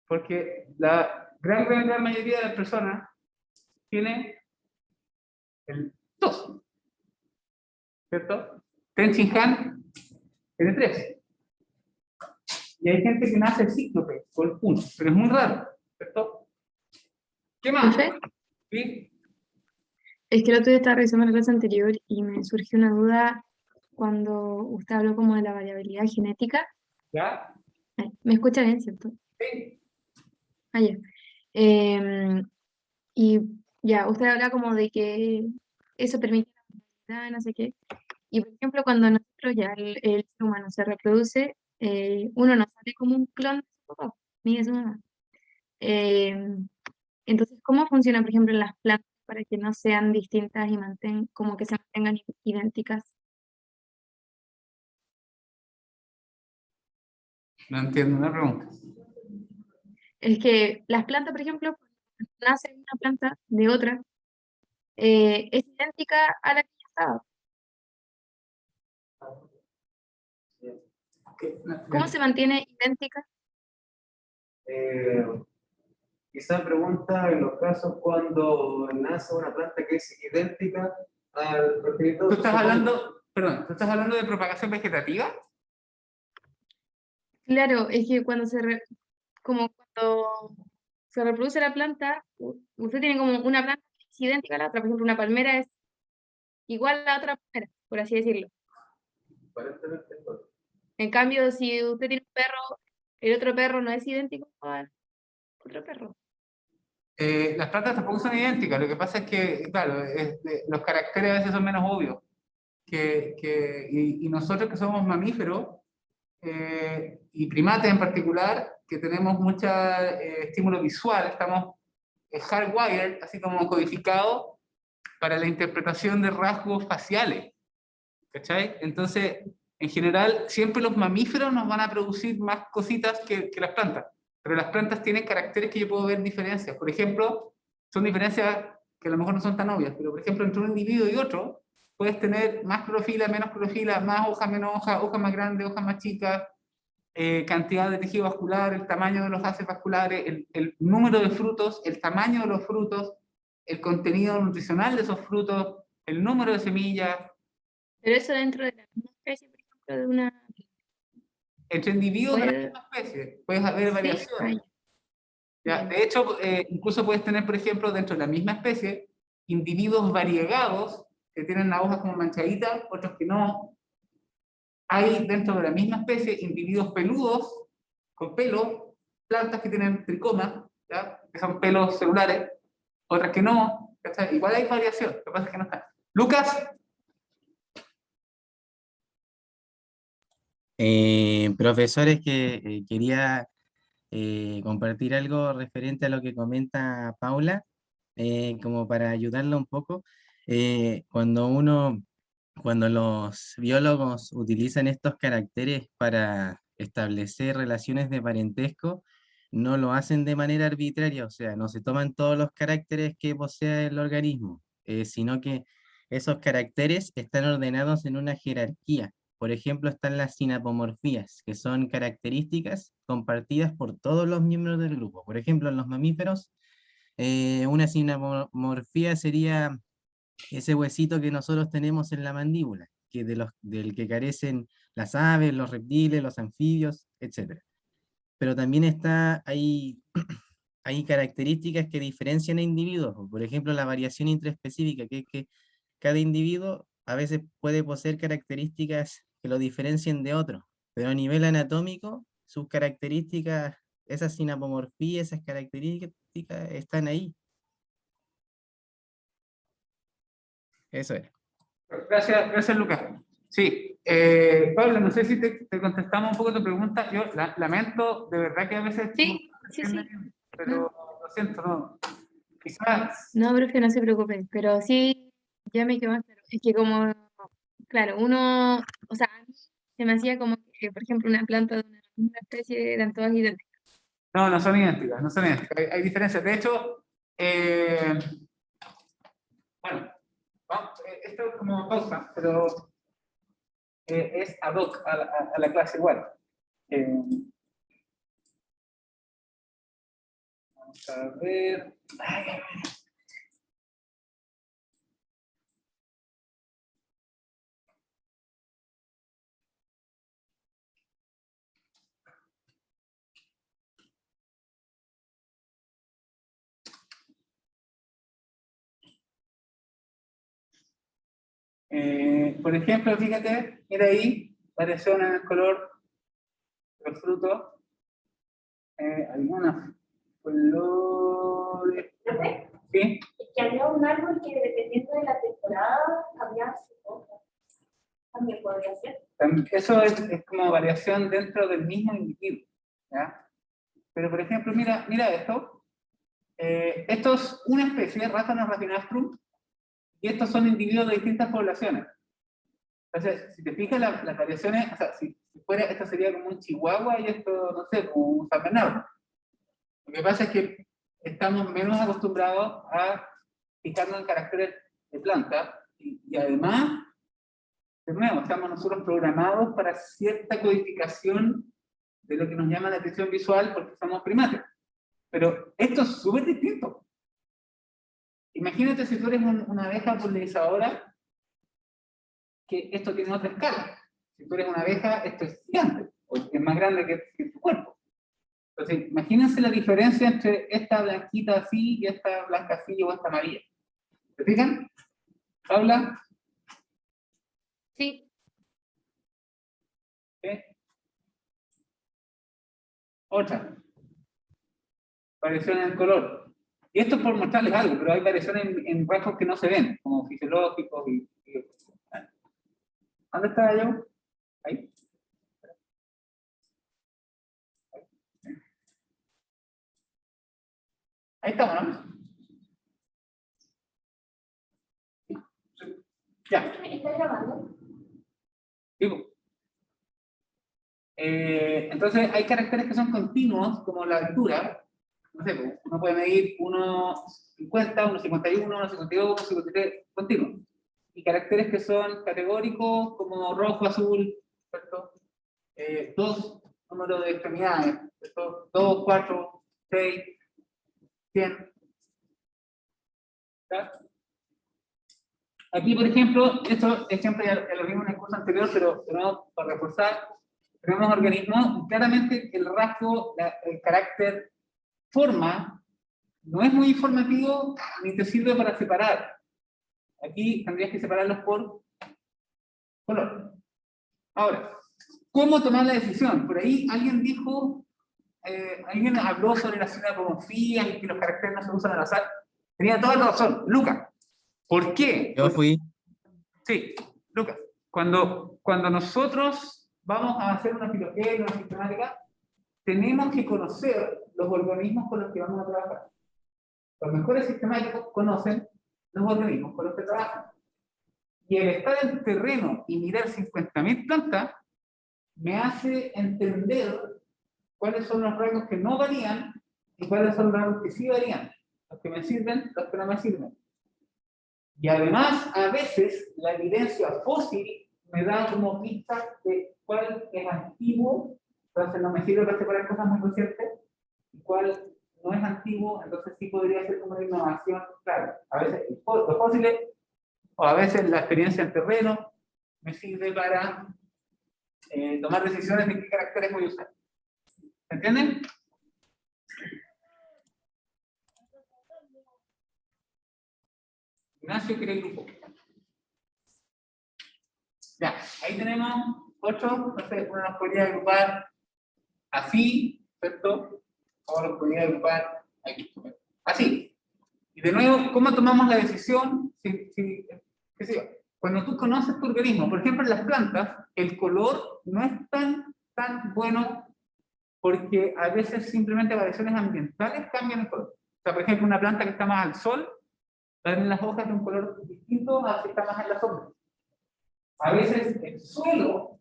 porque la gran mayoría de las personas tiene el 2, ¿cierto? Ten Shin Han tiene 3. Y hay gente que nace cíclope con 1, pero es muy raro, ¿cierto? ¿Qué más? ¿Profe? ¿Sí? Es que el otro día estaba revisando la clase anterior y me surgió una duda cuando usted habló como de la variabilidad genética. ¿Ya? ¿Me escucha bien, cierto? Sí. Ah, ya. Y ya, usted habla como de que eso permite la variabilidad, no sé qué. Y por ejemplo, cuando nosotros ya el ser humano se reproduce, uno no sale como un clon de su papá, ni de su mamá. Entonces, ¿cómo funciona, por ejemplo, en las plantas para que no sean distintas y como que se mantengan idénticas? No entiendo una pregunta. Es que las plantas, por ejemplo, nace una planta de otra, es idéntica a la que ya estaba. ¿Cómo se mantiene idéntica? Quizá pregunta en los casos cuando nace una planta que es idéntica al progenitor. ¿Tú estás hablando, perdón, tú estás hablando de propagación vegetativa? Claro, es que cuando como cuando se reproduce la planta, usted tiene como una planta que es idéntica a la otra. Por ejemplo, una palmera es igual a la otra palmera, por así decirlo. Aparentemente, En cambio, si usted tiene un perro, el otro perro no es idéntico al otro perro. Las plantas tampoco son idénticas, lo que pasa es que, claro, los caracteres a veces son menos obvios. Y nosotros que somos mamíferos, y primates en particular, que tenemos mucho estímulo visual, estamos hardwired, así como codificados para la interpretación de rasgos faciales. ¿Cachai? Entonces, en general, siempre los mamíferos nos van a producir más cositas que las plantas. Pero las plantas tienen caracteres que yo puedo ver diferencias. Por ejemplo, son diferencias que a lo mejor no son tan obvias, pero por ejemplo, entre un individuo y otro, puedes tener más clorofila, menos clorofila, más hojas, menos hojas, hojas más grandes, hojas más chicas, cantidad de tejido vascular, el tamaño de los haces vasculares, el número de frutos, el tamaño de los frutos, el contenido nutricional de esos frutos, el número de semillas. Pero eso dentro de la misma especie, por ejemplo, de una... Entre individuos de la Puede- misma especie, puedes haber ¿Sí? variaciones. Ah, ¿Ya? ya. De hecho, incluso puedes tener, por ejemplo, dentro de la misma especie, individuos variegados que tienen la hoja como manchadita, otros que no. Hay dentro de la misma especie individuos peludos, con pelo, plantas que tienen tricoma, ¿ya? Que son pelos celulares, otras que no, ¿cachai? Igual hay variación, lo que pasa es que no está. Lucas, Profesores, que quería compartir algo referente a lo que comenta Paula, como para ayudarla un poco. Cuando los biólogos utilizan estos caracteres para establecer relaciones de parentesco, no lo hacen de manera arbitraria, o sea, no se toman todos los caracteres que posee el organismo, sino que esos caracteres están ordenados en una jerarquía. Por ejemplo, están las sinapomorfías, que son características compartidas por todos los miembros del grupo. Por ejemplo, en los mamíferos, una sinapomorfía sería ese huesito que nosotros tenemos en la mandíbula, del que carecen las aves, los reptiles, los anfibios, etc. Pero también hay características que diferencian a individuos. Por ejemplo, la variación intraespecífica, que es que cada individuo a veces puede poseer características que lo diferencien de otros, pero a nivel anatómico, sus características, esas sinapomorfías, esas características están ahí. Eso es. gracias Lucas. Sí, Pablo, no sé si te contestamos un poco tu pregunta. Yo lamento, de verdad que a veces... Sí, no sí, se entiende sí. bien, pero lo siento, no. Quizás... No, profe, no se preocupe, pero sí, ya me quedó más claro. Es que como, claro, uno, o sea, a mí se me hacía como que, por ejemplo, una planta de una misma especie eran todas idénticas. No, no son idénticas, no son idénticas. Hay diferencias. De hecho, bueno, esto es como pausa, pero es ad hoc a la clase igual. Vamos a ver. Ay, a ver. Por ejemplo, fíjate, mira ahí, variación en el color de los frutos. Algunos colores. ¿Profe? ¿Sí? Es que había un árbol que dependiendo de la temporada cambiaba su hoja. También podría ser. Eso es como variación dentro del mismo individuo, ¿ya? Pero, por ejemplo, mira esto. Esto es una especie, Raphanus raffinastrum, y estos son individuos de distintas poblaciones. Entonces, si te fijas, las variaciones, o sea, si fuera, esto sería como un chihuahua y esto, no sé, como un San Bernardo. Lo que pasa es que estamos menos acostumbrados a fijarnos en caracteres de planta, y además, de nuevo, estamos nosotros programados para cierta codificación de lo que nos llama la atención visual porque somos primates. Pero esto es súper distinto. Imagínate si tú eres una abeja polinizadora, que esto tiene otra escala. Si tú eres una abeja, esto es gigante, o es más grande que tu cuerpo. Entonces, imagínense la diferencia entre esta blanquita así y esta blanca así o esta amarilla. ¿Se fijan? ¿Paula? Sí. ¿Sí? Otra. Variación en el color. Y esto es por mostrarles algo, pero hay variaciones en rasgos que no se ven, como fisiológicos y ¿dónde está yo? Ahí. Ahí estamos, ¿no? Ya. ¿Está grabando? Digo. Entonces hay caracteres que son continuos, como la altura. No sé, pues, uno puede medir 1,50, 1,51, 1,52, 1,53, continuo. Y caracteres que son categóricos, como rojo, azul, ¿cierto? Dos números de extremidades, ¿cierto? 2, 4, 6, 100. ¿Está? Aquí, por ejemplo, esto ejemplo ya lo vimos en el curso anterior, pero tenemos para reforzar, tenemos organismos, claramente el rasgo, el carácter, forma, no es muy informativo ni te sirve para separar. Aquí tendrías que separarlos por color. Ahora, ¿cómo tomar la decisión? Por ahí alguien dijo, alguien habló sobre la sinapomorfía y que los caracteres no se usan al azar. Tenía toda la razón, Lucas. ¿Por qué? Yo fui. Sí, Lucas. Cuando nosotros vamos a hacer una filogenia, una sistemática, tenemos que conocer los organismos con los que vamos a trabajar. Los mejores sistemáticos conocen los organismos con los que trabajan. Y el estar en terreno y mirar 50.000 plantas me hace entender cuáles son los rangos que no varían y cuáles son los rangos que sí varían. Los que me sirven, los que no me sirven. Y además, a veces, la evidencia fósil me da como pistas de cuál es antiguo, entonces no me sirve para separar cosas muy recientes, y cuál no es antiguo, entonces sí podría ser como una innovación. Claro, a veces los fósiles, o a veces la experiencia en terreno, me sirve para tomar decisiones de qué caracteres voy a usar. ¿Entienden? Ignacio crea el grupo. Ya, ahí tenemos 8, entonces uno nos podría agrupar así, ¿cierto? O nos podría agrupar aquí, así. Y de nuevo, ¿cómo tomamos la decisión? Qué sé yo, cuando tú conoces tu organismo, por ejemplo en las plantas, el color no es tan bueno porque a veces simplemente variaciones ambientales cambian el color. O sea, por ejemplo, una planta que está más al sol, dan las hojas de un color distinto a que está más en la sombra. A veces el suelo,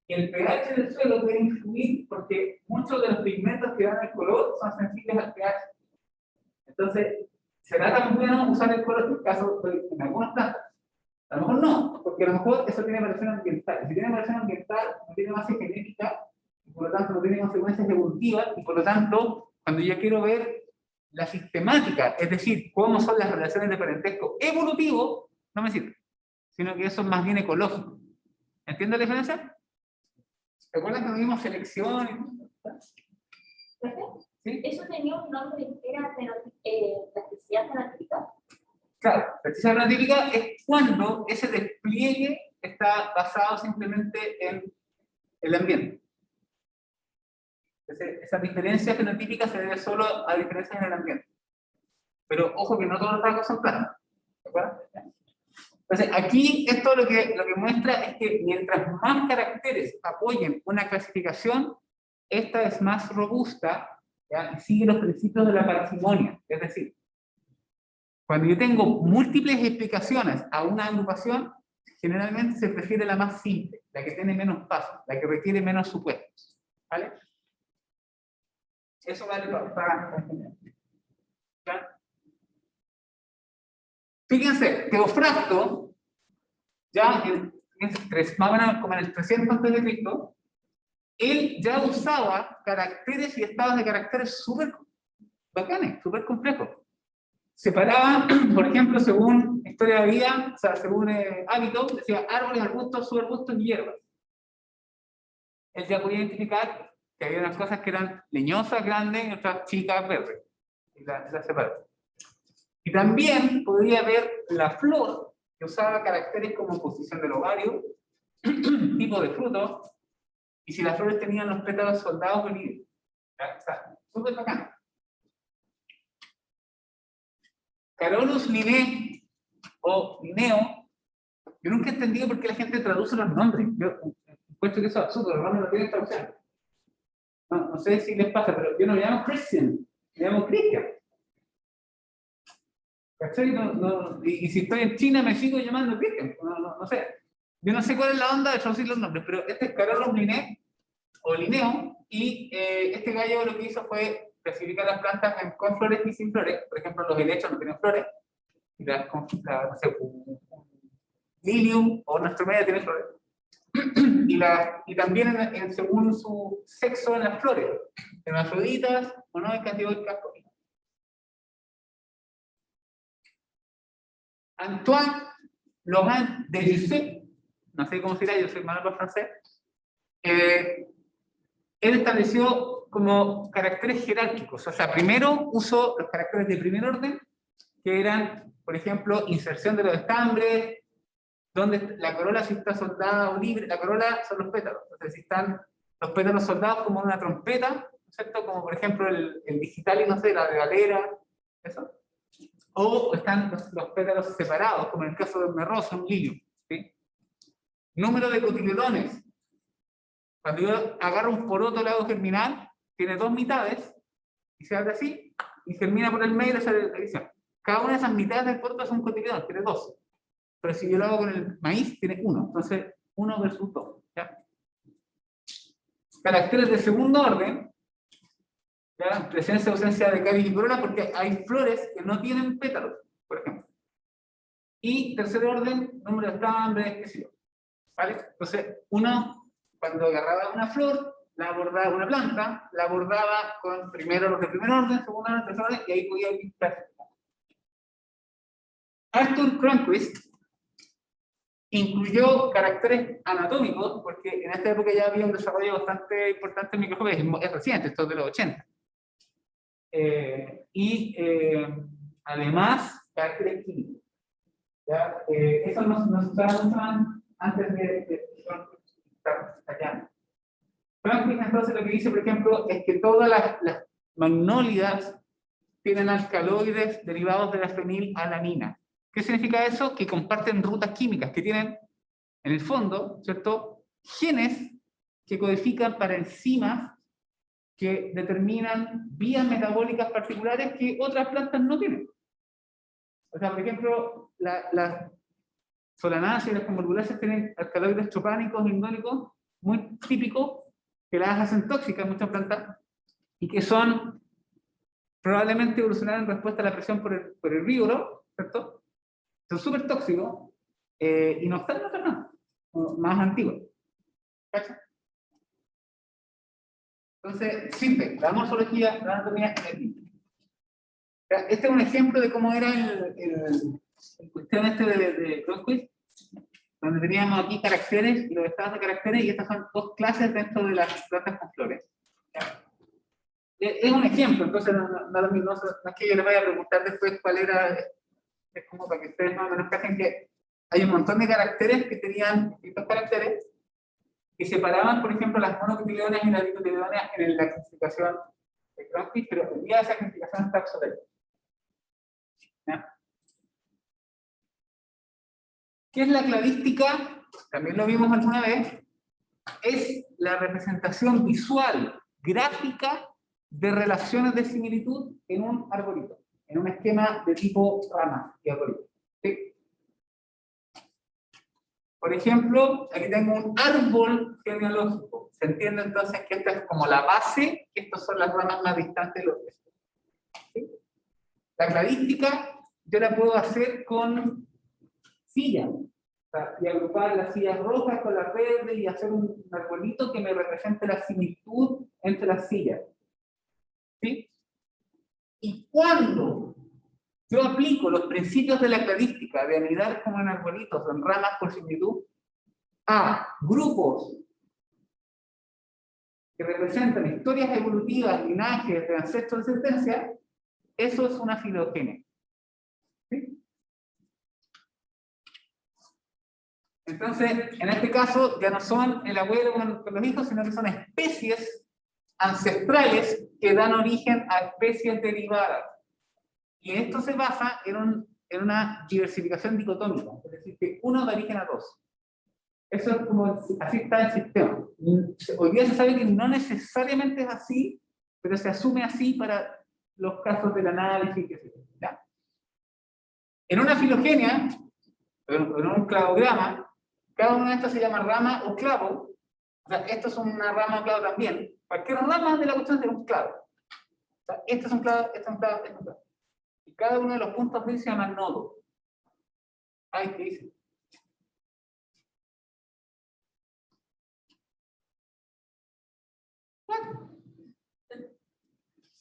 el pH del suelo puede influir porque muchos de los pigmentos que dan el color son sensibles al pH. Entonces, ¿será tan bueno usar el color en el caso de en algunas plantas? A lo mejor no, porque a lo mejor eso tiene variación ambiental. Si tiene variación ambiental, no tiene base genética, y por lo tanto no tiene consecuencias evolutivas, y por lo tanto, cuando yo quiero ver la sistemática, es decir, cómo son las relaciones de parentesco evolutivo, no me sirve, sino que eso es más bien ecológico. ¿Entiendes la diferencia? ¿Recuerdan que vimos selección? ¿Sí? ¿Eso tenía un nombre? ¿Era plasticidad fenotípica? Claro, plasticidad fenotípica es cuando ese despliegue está basado simplemente en el ambiente. Esa diferencia fenotípica se debe solo a diferencias en el ambiente. Pero ojo que no todos los rasgos son planos. ¿De acuerdo? Entonces, aquí esto lo que muestra es que mientras más caracteres apoyen una clasificación, esta es más robusta, ¿ya? Y sigue los principios de la parsimonia. Es decir, cuando yo tengo múltiples explicaciones a una agrupación, generalmente se prefiere la más simple, la que tiene menos pasos, la que requiere menos supuestos. ¿Vale? Eso vale para ¿ya? Fíjense, Teofrasto, ya más o menos como en el 300 a.C., él ya usaba caracteres y estados de caracteres súper bacanes, súper complejos. Separaban, por ejemplo, según historia de vida, o sea, según hábito, decía árboles, arbustos, subarbustos y hierbas. Él ya podía identificar que había unas cosas que eran leñosas, grandes, y otras chicas, verdes. Y las separó. Y también podría ver la flor, que usaba caracteres como posición del ovario, tipo de fruto, y si las flores tenían los pétalos soldados o libres. O sea, súper bacán. Carolus Linné, o Linneo, yo nunca he entendido por qué la gente traduce los nombres. Yo encuentro que eso es absurdo, los nombres no tienen traducción. No sé si les pasa, pero yo no me llamo Christian, me llamo Christian. ¿Cachai? Y si estoy en China me sigo llamando Christian. No sé. Yo no sé cuál es la onda de traducir los nombres, pero este es Carolus Linné, o Linneo, y este gallo lo que hizo fue clasificar las plantas con flores y sin flores. Por ejemplo, los helechos no tienen flores, y no sé, un lilium o nuestro medio tiene flores. Y también según su sexo en las flores, hermafroditas, monoicas, dioicas, cónicas. Antoine Laurent de Jussé, no sé cómo será, yo soy malo para francés, él estableció como caracteres jerárquicos. O sea, primero uso los caracteres de primer orden, que eran, por ejemplo, inserción de los estambres, donde la corola si está soldada o libre, la corola son los pétalos. Entonces, si están los pétalos soldados como una trompeta, ¿cierto? Como por ejemplo el digital y no sé, la regalera, eso. O están los pétalos separados, como en el caso del merroso, un lirio. ¿Sí? Número de cotiledones. Cuando yo agarro un poroto al lado germinal, tiene dos mitades, y se abre así, y germina por el medio esa división. Cada una de esas mitades del poroto es un cotiledón, tiene dos. Pero si yo lo hago con el maíz, tiene uno. Entonces, 1 versus 2. ¿Ya? Caracteres de segundo orden, ¿ya? Presencia o ausencia de cáliz y corola, porque hay flores que no tienen pétalos, por ejemplo. Y tercer orden, número de estambres, qué sé yo. ¿Vale? Entonces, uno, cuando agarraba una flor, la abordaba una planta, la abordaba con primero los de primer orden, segundo orden, tercer orden, y ahí podía pintar. Arthur Cronquist incluyó caracteres anatómicos, porque en esta época ya había un desarrollo bastante importante en microscopía, es reciente, esto es de los 80. Además, caracteres químicos. ¿Ya? Eso no se usaba mucho antes de estar allá. Franklin entonces lo que dice, por ejemplo, es que todas las magnólidas tienen alcaloides derivados de la fenilalanina. ¿Qué significa eso? Que comparten rutas químicas, que tienen, en el fondo, ¿cierto?, genes que codifican para enzimas que determinan vías metabólicas particulares que otras plantas no tienen. O sea, por ejemplo, las solanáceas y las convolvulaceas tienen alcaloides tropánicos, indólicos, muy típicos, que las hacen tóxicas en muchas plantas, y que son probablemente evolucionaron en respuesta a la presión por el herbívoro, ¿cierto? Son súper tóxicos, y no están en otras más antiguas. ¿Cacha? Entonces, simple, la morfología, la anatomía y el tipo. Este es un ejemplo de cómo era el cuestión este de Cronquist, donde teníamos aquí caracteres y los estados de caracteres, y estas son dos clases dentro de las plantas con flores. Es un ejemplo, entonces no es que yo les vaya a preguntar después cuál era, es como para que ustedes más o menos cachen que hay un montón de caracteres que tenían distintos caracteres que separaban, por ejemplo, las monocotiledones y las dicotiledones en la clasificación de Cronquist, pero el día de esa clasificación está obsoleta. ¿Ya? ¿Qué es la cladística? También lo vimos alguna vez. Es la representación visual, gráfica, de relaciones de similitud en un arbolito, en un esquema de tipo rama y arbolito. ¿Sí? Por ejemplo, aquí tengo un árbol genealógico. Se entiende entonces que esta es como la base, que estas son las ramas más distantes de los restos. ¿Sí? La cladística yo la puedo hacer con sillas. Y agrupar las sillas rojas con las verdes y hacer un arbolito que me represente la similitud entre las sillas. ¿Sí? Y cuando yo aplico los principios de la cladística de anidar como en arbolitos o en ramas por similitud a grupos que representan historias evolutivas, linajes, de ancestros, descendencia, eso es una filogenia. ¿Sí? Entonces, en este caso, ya no son el abuelo con los hijos, sino que son especies ancestrales que dan origen a especies derivadas. Y esto se basa en una diversificación dicotómica, es decir, que uno da origen a dos. Eso es como, así está el sistema. Hoy día se sabe que no necesariamente es así, pero se asume así para los casos del análisis, ¿ya? En una filogenia, en un cladograma, cada una de estas se llama rama o clavo. O sea, esto es una rama o clavo también. Cualquier rama de la cuestión es un clavo. O sea, este es un clavo, este es un clavo, este es un clavo. Y cada uno de los puntos de se llama nodo. Ahí te dice.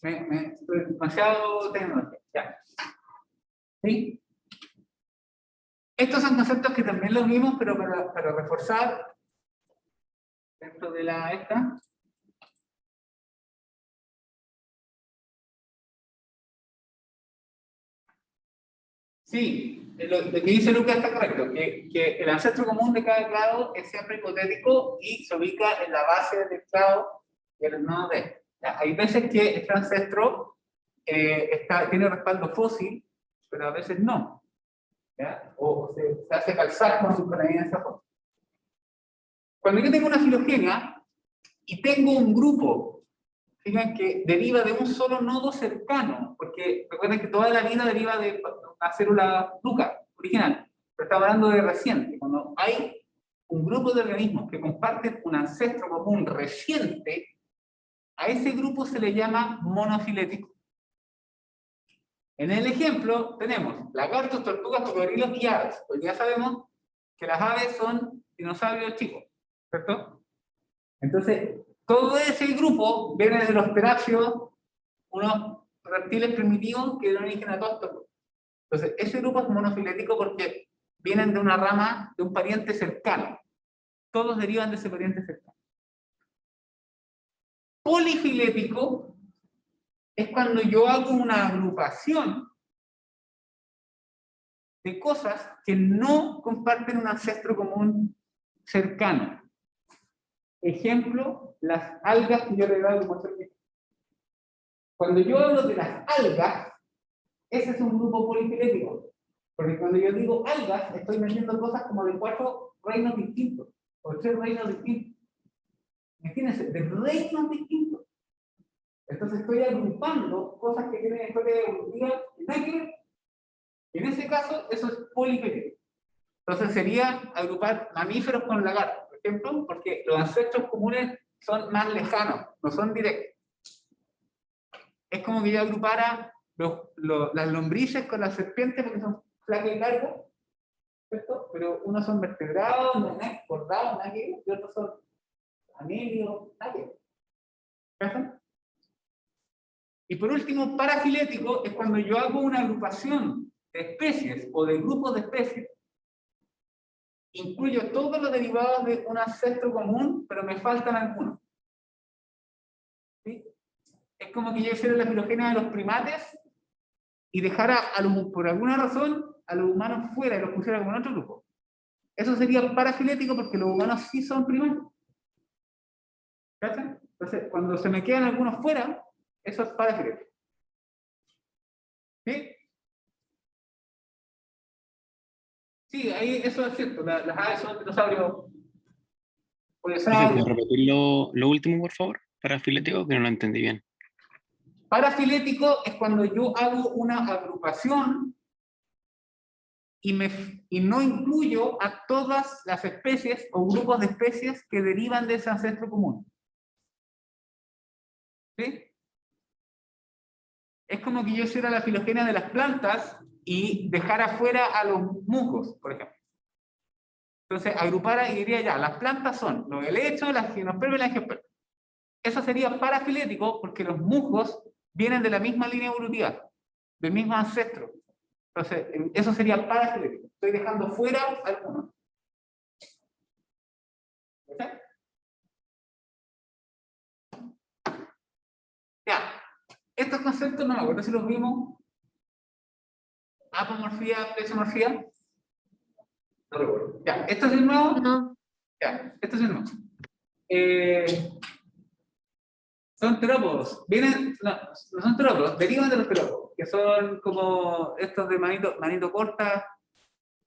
Estoy demasiado tecnológico. Ya. ¿Sí? Estos son conceptos que también los vimos, pero para reforzar dentro de esta. Sí, lo que dice Lucas está correcto, que el ancestro común de cada clado es siempre hipotético y se ubica en la base del clado y en el nodo D. ¿Ya? Hay veces que este ancestro tiene respaldo fósil, pero a veces no. ¿Ya? O se hace calzar con la evidencia fósil. Cuando yo tengo una filogenia y tengo un grupo, fíjense que deriva de un solo nodo cercano, porque recuerden que toda la vida deriva de una célula nuca original, pero estamos hablando de reciente. Cuando hay un grupo de organismos que comparten un ancestro común reciente, a ese grupo se le llama monofilético. En el ejemplo tenemos lagartos, tortugas, cocodrilos y aves. Pues ya sabemos que las aves son dinosaurios chicos, ¿cierto? Entonces, todo ese grupo viene de los terápsidos, unos reptiles primitivos que dieron origen a todos estos grupos. Entonces, ese grupo es monofilético porque vienen de una rama, de un pariente cercano. Todos derivan de ese pariente cercano. Polifilético es cuando yo hago una agrupación de cosas que no comparten un ancestro común cercano. Ejemplo, las algas que yo le he dado como servicio. Cuando yo hablo de las algas, ese es un grupo polifilético. Porque cuando yo digo algas, estoy metiendo cosas como de 4 reinos distintos, o 3 reinos distintos. Imagínense, de reinos distintos. Entonces estoy agrupando cosas que tienen historia evolutiva y nada que ver. En ese caso, eso es polifilético. Entonces sería agrupar mamíferos con lagartos, por ejemplo, porque los ancestros comunes son más lejanos, no son directos. Es como que yo agrupara las lombrices con las serpientes porque son flacas y largas, ¿cierto? Pero unos son vertebrados, cordados, y otros son anelios, ¿cierto? Y por último, parafilético es cuando yo hago una agrupación de especies o de grupos de especies, incluyo todos los derivados de un ancestro común, pero me faltan algunos. ¿Sí? Es como que yo hiciera la filogenia de los primates y dejara por alguna razón a los humanos fuera y los pusiera como en otro grupo. Eso sería parafilético porque los humanos sí son primates. ¿Cachai? Entonces, cuando se me quedan algunos fuera, eso es parafilético. ¿Sí? Sí, ahí eso es cierto. Las aves son dinosaurios. ¿Puedes repetir lo último, por favor? Parafilético, que no lo entendí bien. Parafilético es cuando yo hago una agrupación y no incluyo a todas las especies o grupos de especies que derivan de ese ancestro común. ¿Sí? Es como que yo hiciera la filogenia de las plantas y dejara fuera a los musgos, por ejemplo. Entonces, agrupara y diría ya, las plantas son los helechos, las gimnospermas y las angiospermas. Eso sería parafilético porque los musgos vienen de la misma línea evolutiva, del mismo ancestro. Entonces, eso sería parafilético. Estoy dejando fuera algunos. ¿Sí? Ya. Estos conceptos no me acuerdo si los vimos. Apomorfía, plesiomorfía. No recuerdo. Ya, ¿esto es el nuevo? No. Ya, esto es el nuevo. Son terópodos. No son terópodos, derivan de los terópodos, que son como estos de manito corta.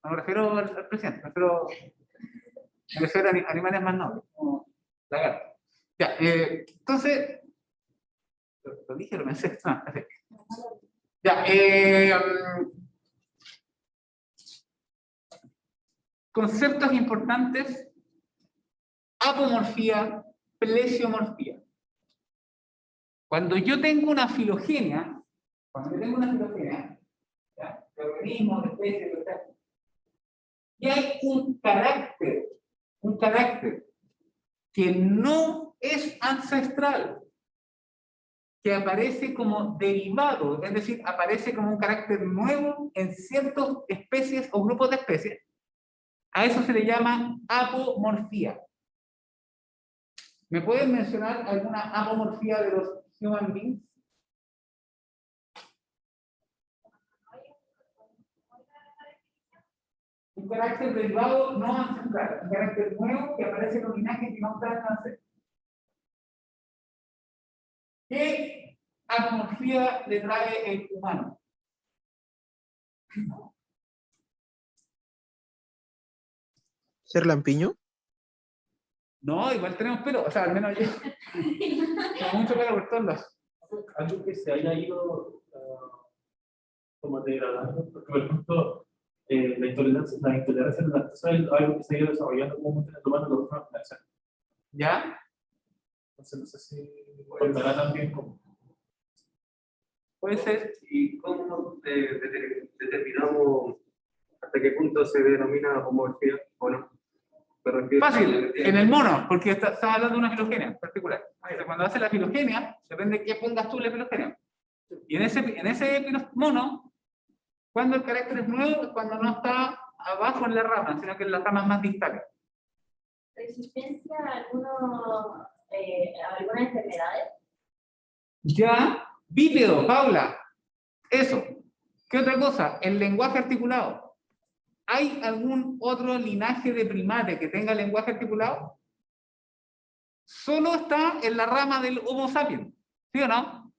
No me refiero al presidente, me refiero a animales más nobles, como lagartos. Ya, entonces, lo dije, lo pensé. No, así. Ya, conceptos importantes: apomorfía, plesiomorfía. Cuando yo tengo una filogenia, ¿ya? De organismos, de especies, etc., y hay un carácter que no es ancestral, que aparece como derivado, es decir, aparece como un carácter nuevo en ciertas especies o grupos de especies, a eso se le llama apomorfía. ¿Me pueden mencionar alguna apomorfía de los human beings? Un carácter derivado no ancestral, un carácter nuevo que aparece en un linaje que no está en ancestral. ¿Qué apomorfía le trae el humano? ¿Ser lampiño? No, igual tenemos pelo, o sea, al menos yo. Tengo mucho pelo por todos lados. Algo que se haya ido como degradando, porque por ejemplo, la intolerancia a la lactosa es algo que se ha ido desarrollando como en el humano en la última generación. ¿Ya? Entonces no sé si contará también como. Puede ser. ¿Y cómo determinamos hasta qué punto se denomina apomorfía o no? Me refiero a- Fácil, en el mono, porque está hablando de una filogenia en particular. Entonces, cuando hace la filogenia, depende de qué pongas tú en la filogenia. Y en ese mono, cuando el carácter es nuevo, es cuando no está abajo en la rama, sino que en las ramas más distales. ¿Resistencia a algunas enfermedades? Ya, bípedo, Paula. Eso. ¿Qué otra cosa? El lenguaje articulado. ¿Hay algún otro linaje de primate que tenga lenguaje articulado? Solo está en la rama del Homo sapiens, ¿sí o no?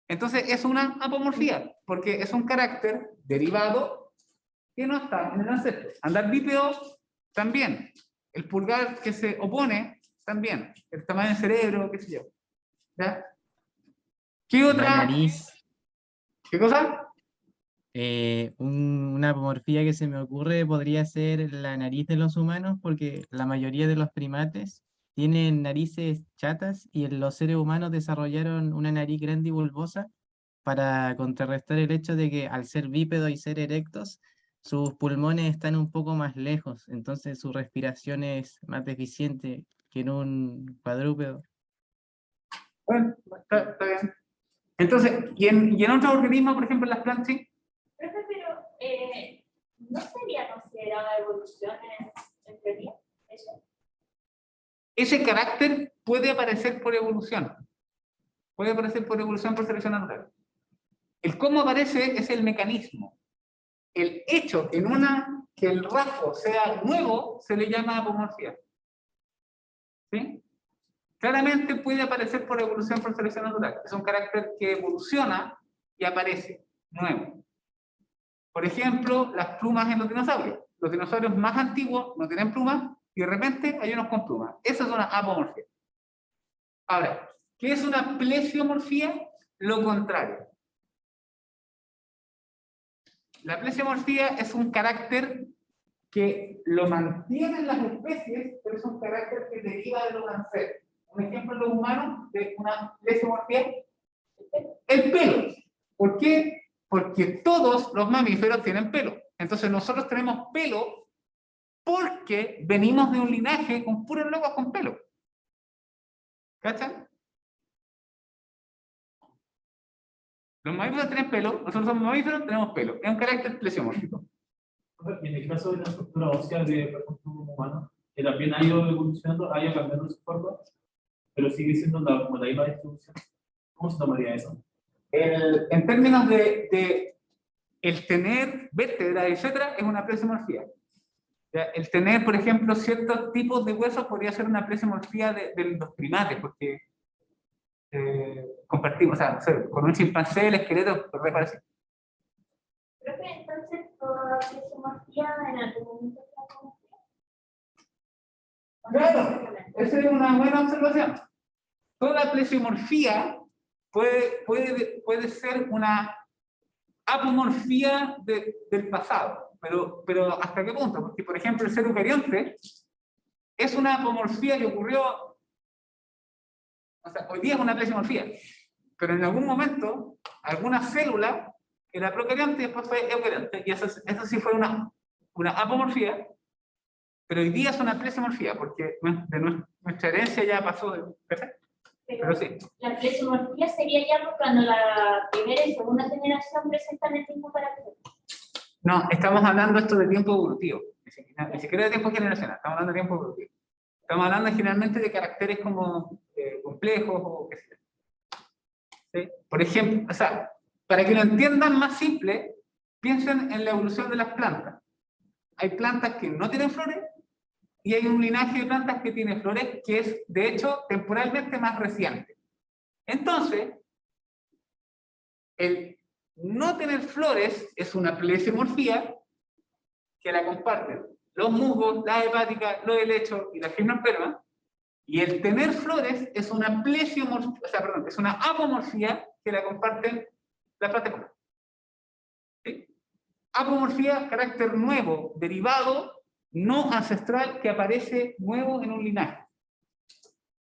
Entonces es una apomorfía, porque es un carácter derivado que no está en el ancestro. Andar bípedo, también. El pulgar que se opone, también. El tamaño del cerebro, qué sé yo. ¿Ya? ¿Qué La otra? nariz. ¿Qué cosa? Una apomorfía que se me ocurre podría ser la nariz de los humanos, porque la mayoría de los primates tienen narices chatas y los seres humanos desarrollaron una nariz grande y bulbosa para contrarrestar el hecho de que al ser bípedos y ser erectos, sus pulmones están un poco más lejos, entonces su respiración es más deficiente que en un cuadrúpedo. Bueno, está bien. Entonces, ¿y en otros organismos, por ejemplo, en las plantas, sí? Profe, pero ¿no sería considerada evolución en teoría? ¿Eso? Ese carácter puede aparecer por evolución. Puede aparecer por evolución por selección natural. El cómo aparece es el mecanismo. El hecho que el rasgo sea nuevo se le llama apomorfia. ¿Sí? Claramente puede aparecer por evolución por selección natural. Es un carácter que evoluciona y aparece nuevo. Por ejemplo, las plumas en los dinosaurios. Los dinosaurios más antiguos no tienen plumas y de repente hay unos con plumas. Esa es una apomorfia. Ahora, ¿qué es una plesiomorfía? Lo contrario. La plesiomorfía es un carácter que lo mantienen las especies, pero es un carácter que deriva de los ancestros. Un ejemplo en los humanos de una plesiomorfía, el pelo. ¿Por qué? Porque todos los mamíferos tienen pelo. Entonces nosotros tenemos pelo porque venimos de un linaje con puros locos con pelo. ¿Cachan? Los mamíferos tienen pelo, nosotros somos mamíferos, tenemos pelo. Es un carácter plesiomórfico. Y en el caso de la estructura ósea de, por ejemplo, un humano, que también ha ido evolucionando, ha ido cambiando su forma, pero sigue siendo como la misma distribución. ¿Cómo se tomaría eso? En términos de el tener vértebra, etcétera, es una plesiomorfía. ¿Ya? El tener, por ejemplo, ciertos tipos de huesos podría ser una plesiomorfía de los primates, porque compartimos, o sea, no sé, con un chimpancé el esqueleto es re parecido. Creo que entonces toda plesiomorfía en algún momento está como. Claro, esa es una buena observación. Toda plesiomorfía puede ser una apomorfía del pasado, pero ¿hasta qué punto? Porque, por ejemplo, el ser eucarionte es una apomorfía que ocurrió, o sea, hoy día es una plesiomorfía, pero en algún momento, alguna célula era procarionte y después fue eucarionte, y eso sí fue una apomorfía, pero hoy día es una plesiomorfía, porque nuestra herencia ya pasó, pero sí. La plesiomorfía sería ya cuando la primera y segunda generación presentan el mismo carácter. No, estamos hablando esto de tiempo evolutivo, ni siquiera de tiempo generacional, estamos hablando de tiempo evolutivo. Estamos hablando generalmente de caracteres como complejos o qué sé yo. ¿Sí? Por ejemplo, o sea, para que lo entiendan más simple, piensen en la evolución de las plantas. hay plantas que no tienen flores y hay un linaje de plantas que tiene flores que es, de hecho, temporalmente más reciente. Entonces, el no tener flores es una plesiomorfía que la comparten los musgos, las hepáticas, los helechos y las gimnospermas, y el tener flores es una plesiomorfía, o sea, perdón, es una apomorfía que la comparten las plantas comunes. ¿Sí? Apomorfía, carácter nuevo, derivado, no ancestral, que aparece nuevo en un linaje.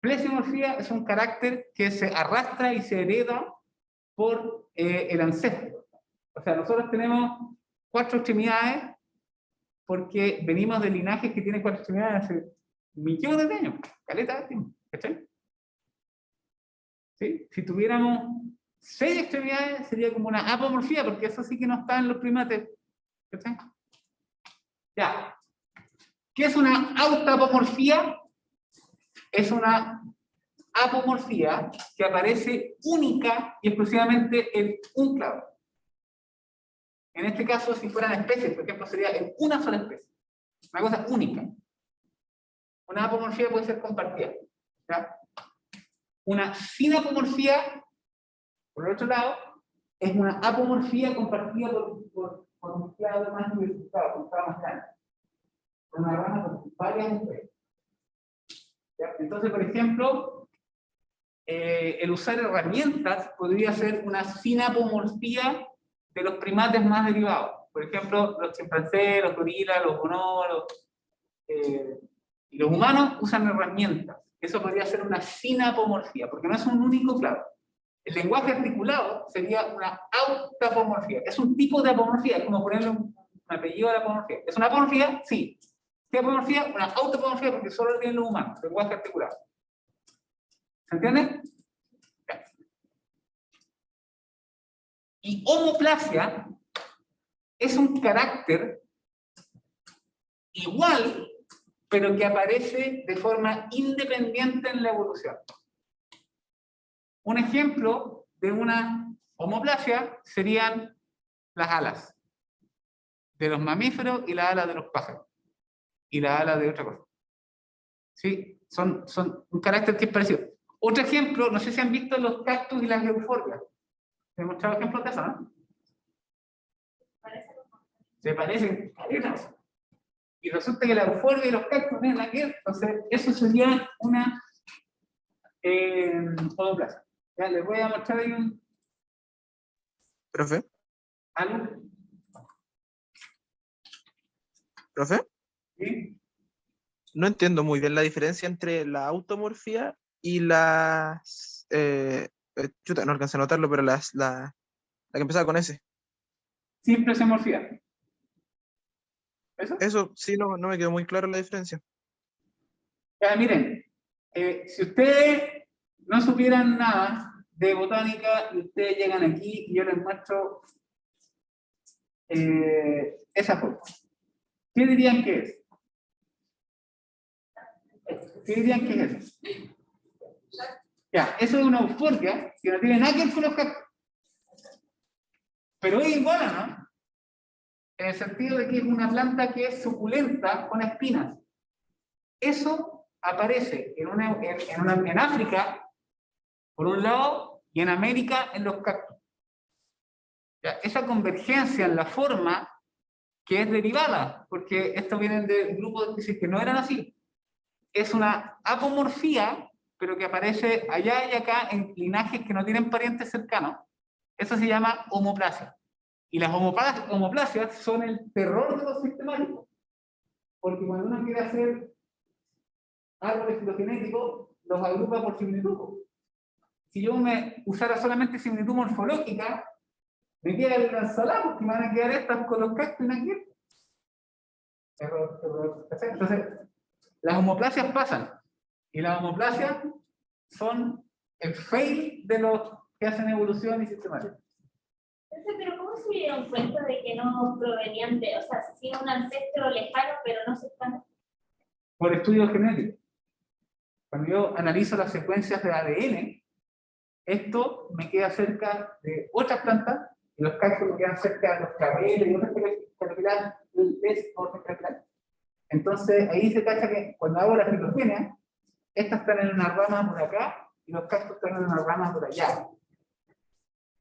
Plesiomorfía es un carácter que se arrastra y se hereda por el ancestro. O sea, nosotros tenemos 4 extremidades porque venimos de linajes que tienen 4 extremidades hace millones de años. Caleta de tiempo. ¿Cachai? ¿Sí? Si tuviéramos 6 extremidades sería como una apomorfía, porque eso sí que no está en los primates. ¿Cachai? Ya. ¿Qué es una autapomorfía? Es una apomorfía que aparece única y exclusivamente en un clado. En este caso, si fueran especies, por ejemplo, sería en una sola especie. Una cosa única. Una apomorfía puede ser compartida. ¿Ya? Una sinapomorfía, por el otro lado, es una apomorfía compartida por un clado más diversificado, con un clado más grande. Una rama con varias especies. ¿Ya? Entonces, por ejemplo, el usar herramientas podría ser una sinapomorfía de los primates más derivados. Por ejemplo, los chimpancés, los gorilas, los bonobos, y los humanos usan herramientas. Eso podría ser una sinapomorfía, porque no es un único clado. El lenguaje articulado sería una autapomorfía. Es un tipo de apomorfía, es como ponerle un apellido a la apomorfía. ¿Es una apomorfía? Sí. ¿Qué apomorfía? Una autapomorfía, porque solo lo tienen los humanos, lenguaje articulado. ¿Se entiende? Y homoplasia es un carácter igual, pero que aparece de forma independiente en la evolución. Un ejemplo de una homoplasia serían las alas de los mamíferos y las alas de los pájaros y las alas de otra cosa. ¿Sí? Son un carácter que es parecido. Otro ejemplo, no sé si han visto los cactus y las euforbias. ¿Te he mostrado ejemplos de eso, no? Se parecen. Y resulta que la euforbia y los cactus no es la que, entonces eso sería una homoplasia. Ya les voy a mostrar ahí un... ¿Profe? ¿Algo? ¿Profe? ¿Sí? No entiendo muy bien la diferencia entre la automorfía y las... chuta, no alcancé a notarlo, pero la que empezaba con S. Simple semorfía. ¿Eso? Eso sí, no me quedó muy claro la diferencia. Ya, miren, si ustedes no supieran nada de botánica y ustedes llegan aquí y yo les muestro esa foto, ¿qué dirían que es? ¿Qué dirían que es eso? Ya, eso es una euforbia que no tiene nada que ver con los cactus. Pero es igual, ¿no? En el sentido de que es una planta que es suculenta con espinas. Eso aparece en África, por un lado, y en América en los cactus. Ya, esa convergencia en la forma que es derivada, porque esto viene de grupos de especies que no eran así, es una apomorfía, pero que aparece allá y acá en linajes que no tienen parientes cercanos. Eso se llama homoplasia. Y las homoplasias son el terror de los sistemáticos. Porque cuando uno quiere hacer árboles filogenéticos, los agrupa por similitud. Si yo me usara solamente similitud morfológica, me queda el ensalada, porque me van a quedar estas con los cactus y no aquí. Entonces, las homoplasias pasan. Y las homoplasias son el fail de los que hacen evolución y sistemática. Pero ¿cómo se dieron cuenta de que no provenían de, o sea, sí un ancestro lejano, pero no se están? Por estudios genéticos. Cuando yo analizo las secuencias de ADN, esto me queda cerca de otras plantas, y los cactus me quedan cerca de los cabelos y otras caterpillars, Entonces, ahí se cacha que cuando hago la filogenia, estas están en una rama por acá y los cascos están en una rama por allá,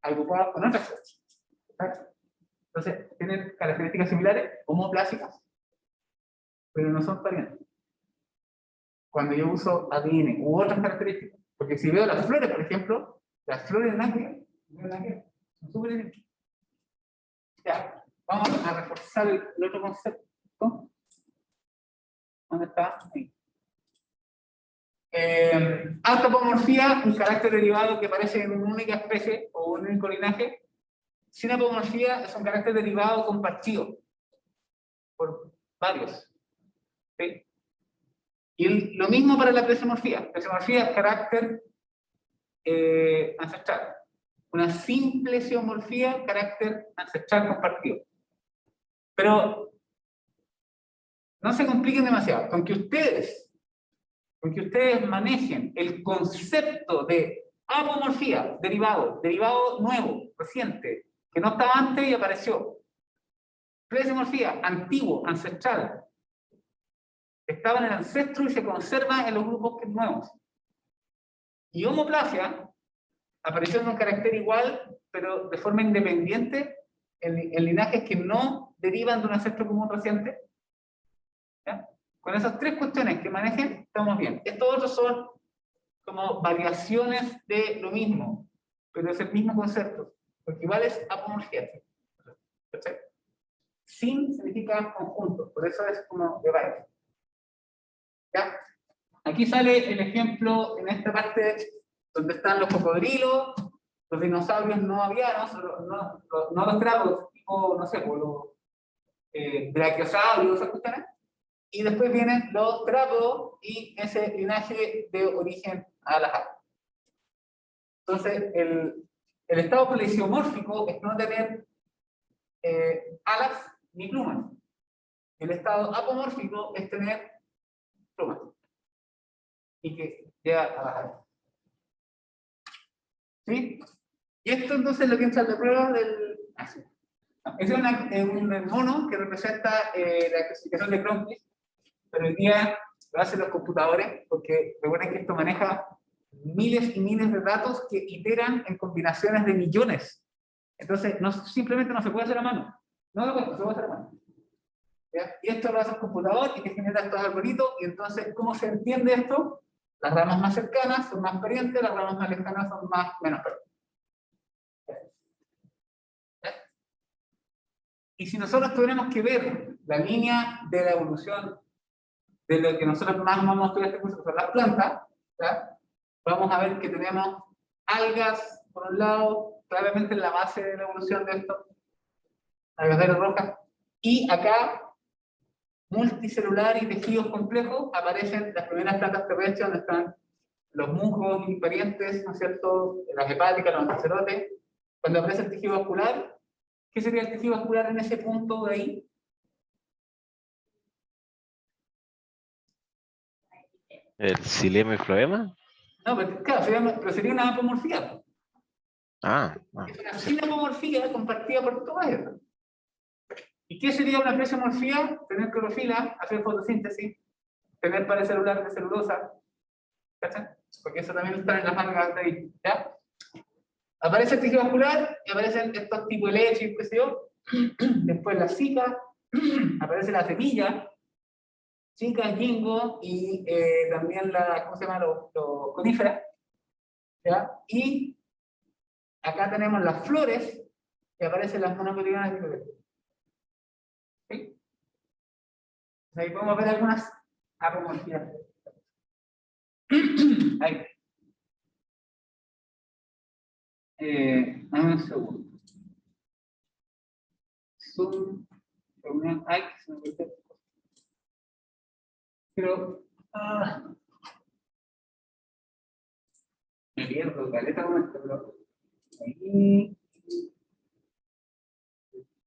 agrupados con otras cosas. Entonces, tienen características similares, homoplásicas, pero no son parientes. Cuando yo uso ADN u otras características, porque si veo las flores, por ejemplo, las flores en ángel, son súper idénticas. Ya, vamos a reforzar el otro concepto. ¿Dónde está? Ahí. Autapomorfía, un carácter derivado que aparece en una única especie o un único linaje. Sinapomorfía es un carácter derivado compartido por varios. ¿Sí? Y lo mismo para la plesiomorfía. Plesiomorfía es carácter ancestral. Una simplesiomorfía, carácter ancestral compartido. Pero no se compliquen demasiado. Con que ustedes manejen el concepto de apomorfía, derivado nuevo, reciente, que no estaba antes y apareció. Plesiomorfía, antiguo, ancestral. Estaba en el ancestro y se conserva en los grupos nuevos. Y homoplasia apareció en un carácter igual, pero de forma independiente, en linajes que no derivan de un ancestro común reciente. ¿Ya? Con esas tres cuestiones que manejen, estamos bien. Estos otros son como variaciones de lo mismo, pero es el mismo concepto, porque igual es apomorfía. ¿Perfecto? Sin significa conjunto, por eso es como de varios. ¿Ya? Aquí sale el ejemplo en esta parte donde están los cocodrilos, los dinosaurios no avianos, no los trapos, tipo, no sé, los brachiosaurios, esas cuestiones. Y después vienen los trápodos y ese linaje de origen alajado. Entonces, el estado plesiomórfico es no tener alas ni plumas. El estado apomórfico es tener plumas. Y que llega a bajar. ¿Sí? Y esto entonces es lo que entra en la prueba del... Ese es un mono que representa la clasificación de Cronquist, pero hoy día lo hacen los computadores, porque recuerden que esto maneja miles y miles de datos que iteran en combinaciones de millones. Entonces, simplemente no se puede hacer a mano. No se puede hacer a mano. ¿Ya? Y esto lo hace el computador y que genera estos algoritmos. Y entonces, ¿cómo se entiende esto? Las ramas más cercanas son más parientes, las ramas más lejanas son menos parientes. Y si nosotros tuviéramos que ver la línea de la evolución de lo que nosotros más vamos a estudiar este curso, que son las plantas, ¿ya? Vamos a ver que tenemos algas, por un lado, claramente en la base de la evolución de esto, algas rojas, y acá, multicelular y tejidos complejos, aparecen las primeras plantas terrestres donde están los musgos y parientes, ¿no es cierto?, las hepáticas, los anticerotes. Cuando aparece el tejido vascular, ¿qué sería el tejido vascular en ese punto de ahí? ¿El xilema y floema? No, pero claro, sería una apomorfía. Es una sinapomorfía compartida por todas ellas. ¿Y qué sería una plesiomorfía? Tener clorofila, hacer fotosíntesis, tener pared celular de celulosa, ¿cachai? Porque eso también está en las algas de ahí, ¿ya? Aparece el tejido vascular y aparecen estos tipos de leche, qué sé yo. Después la zika, aparece la semilla, zika, ginkgo y también la, ¿cómo se llama? Los coníferas, ¿ya? Y acá tenemos las flores y aparecen las monocotiledonas de flores. ¿Sí? Ahí podemos ver algunas apomorfías. Ahí. Dame un segundo. Zoom, reunión, ay, que se me olvidó. Pero, me pierdo, caleta con esto, pero ahí.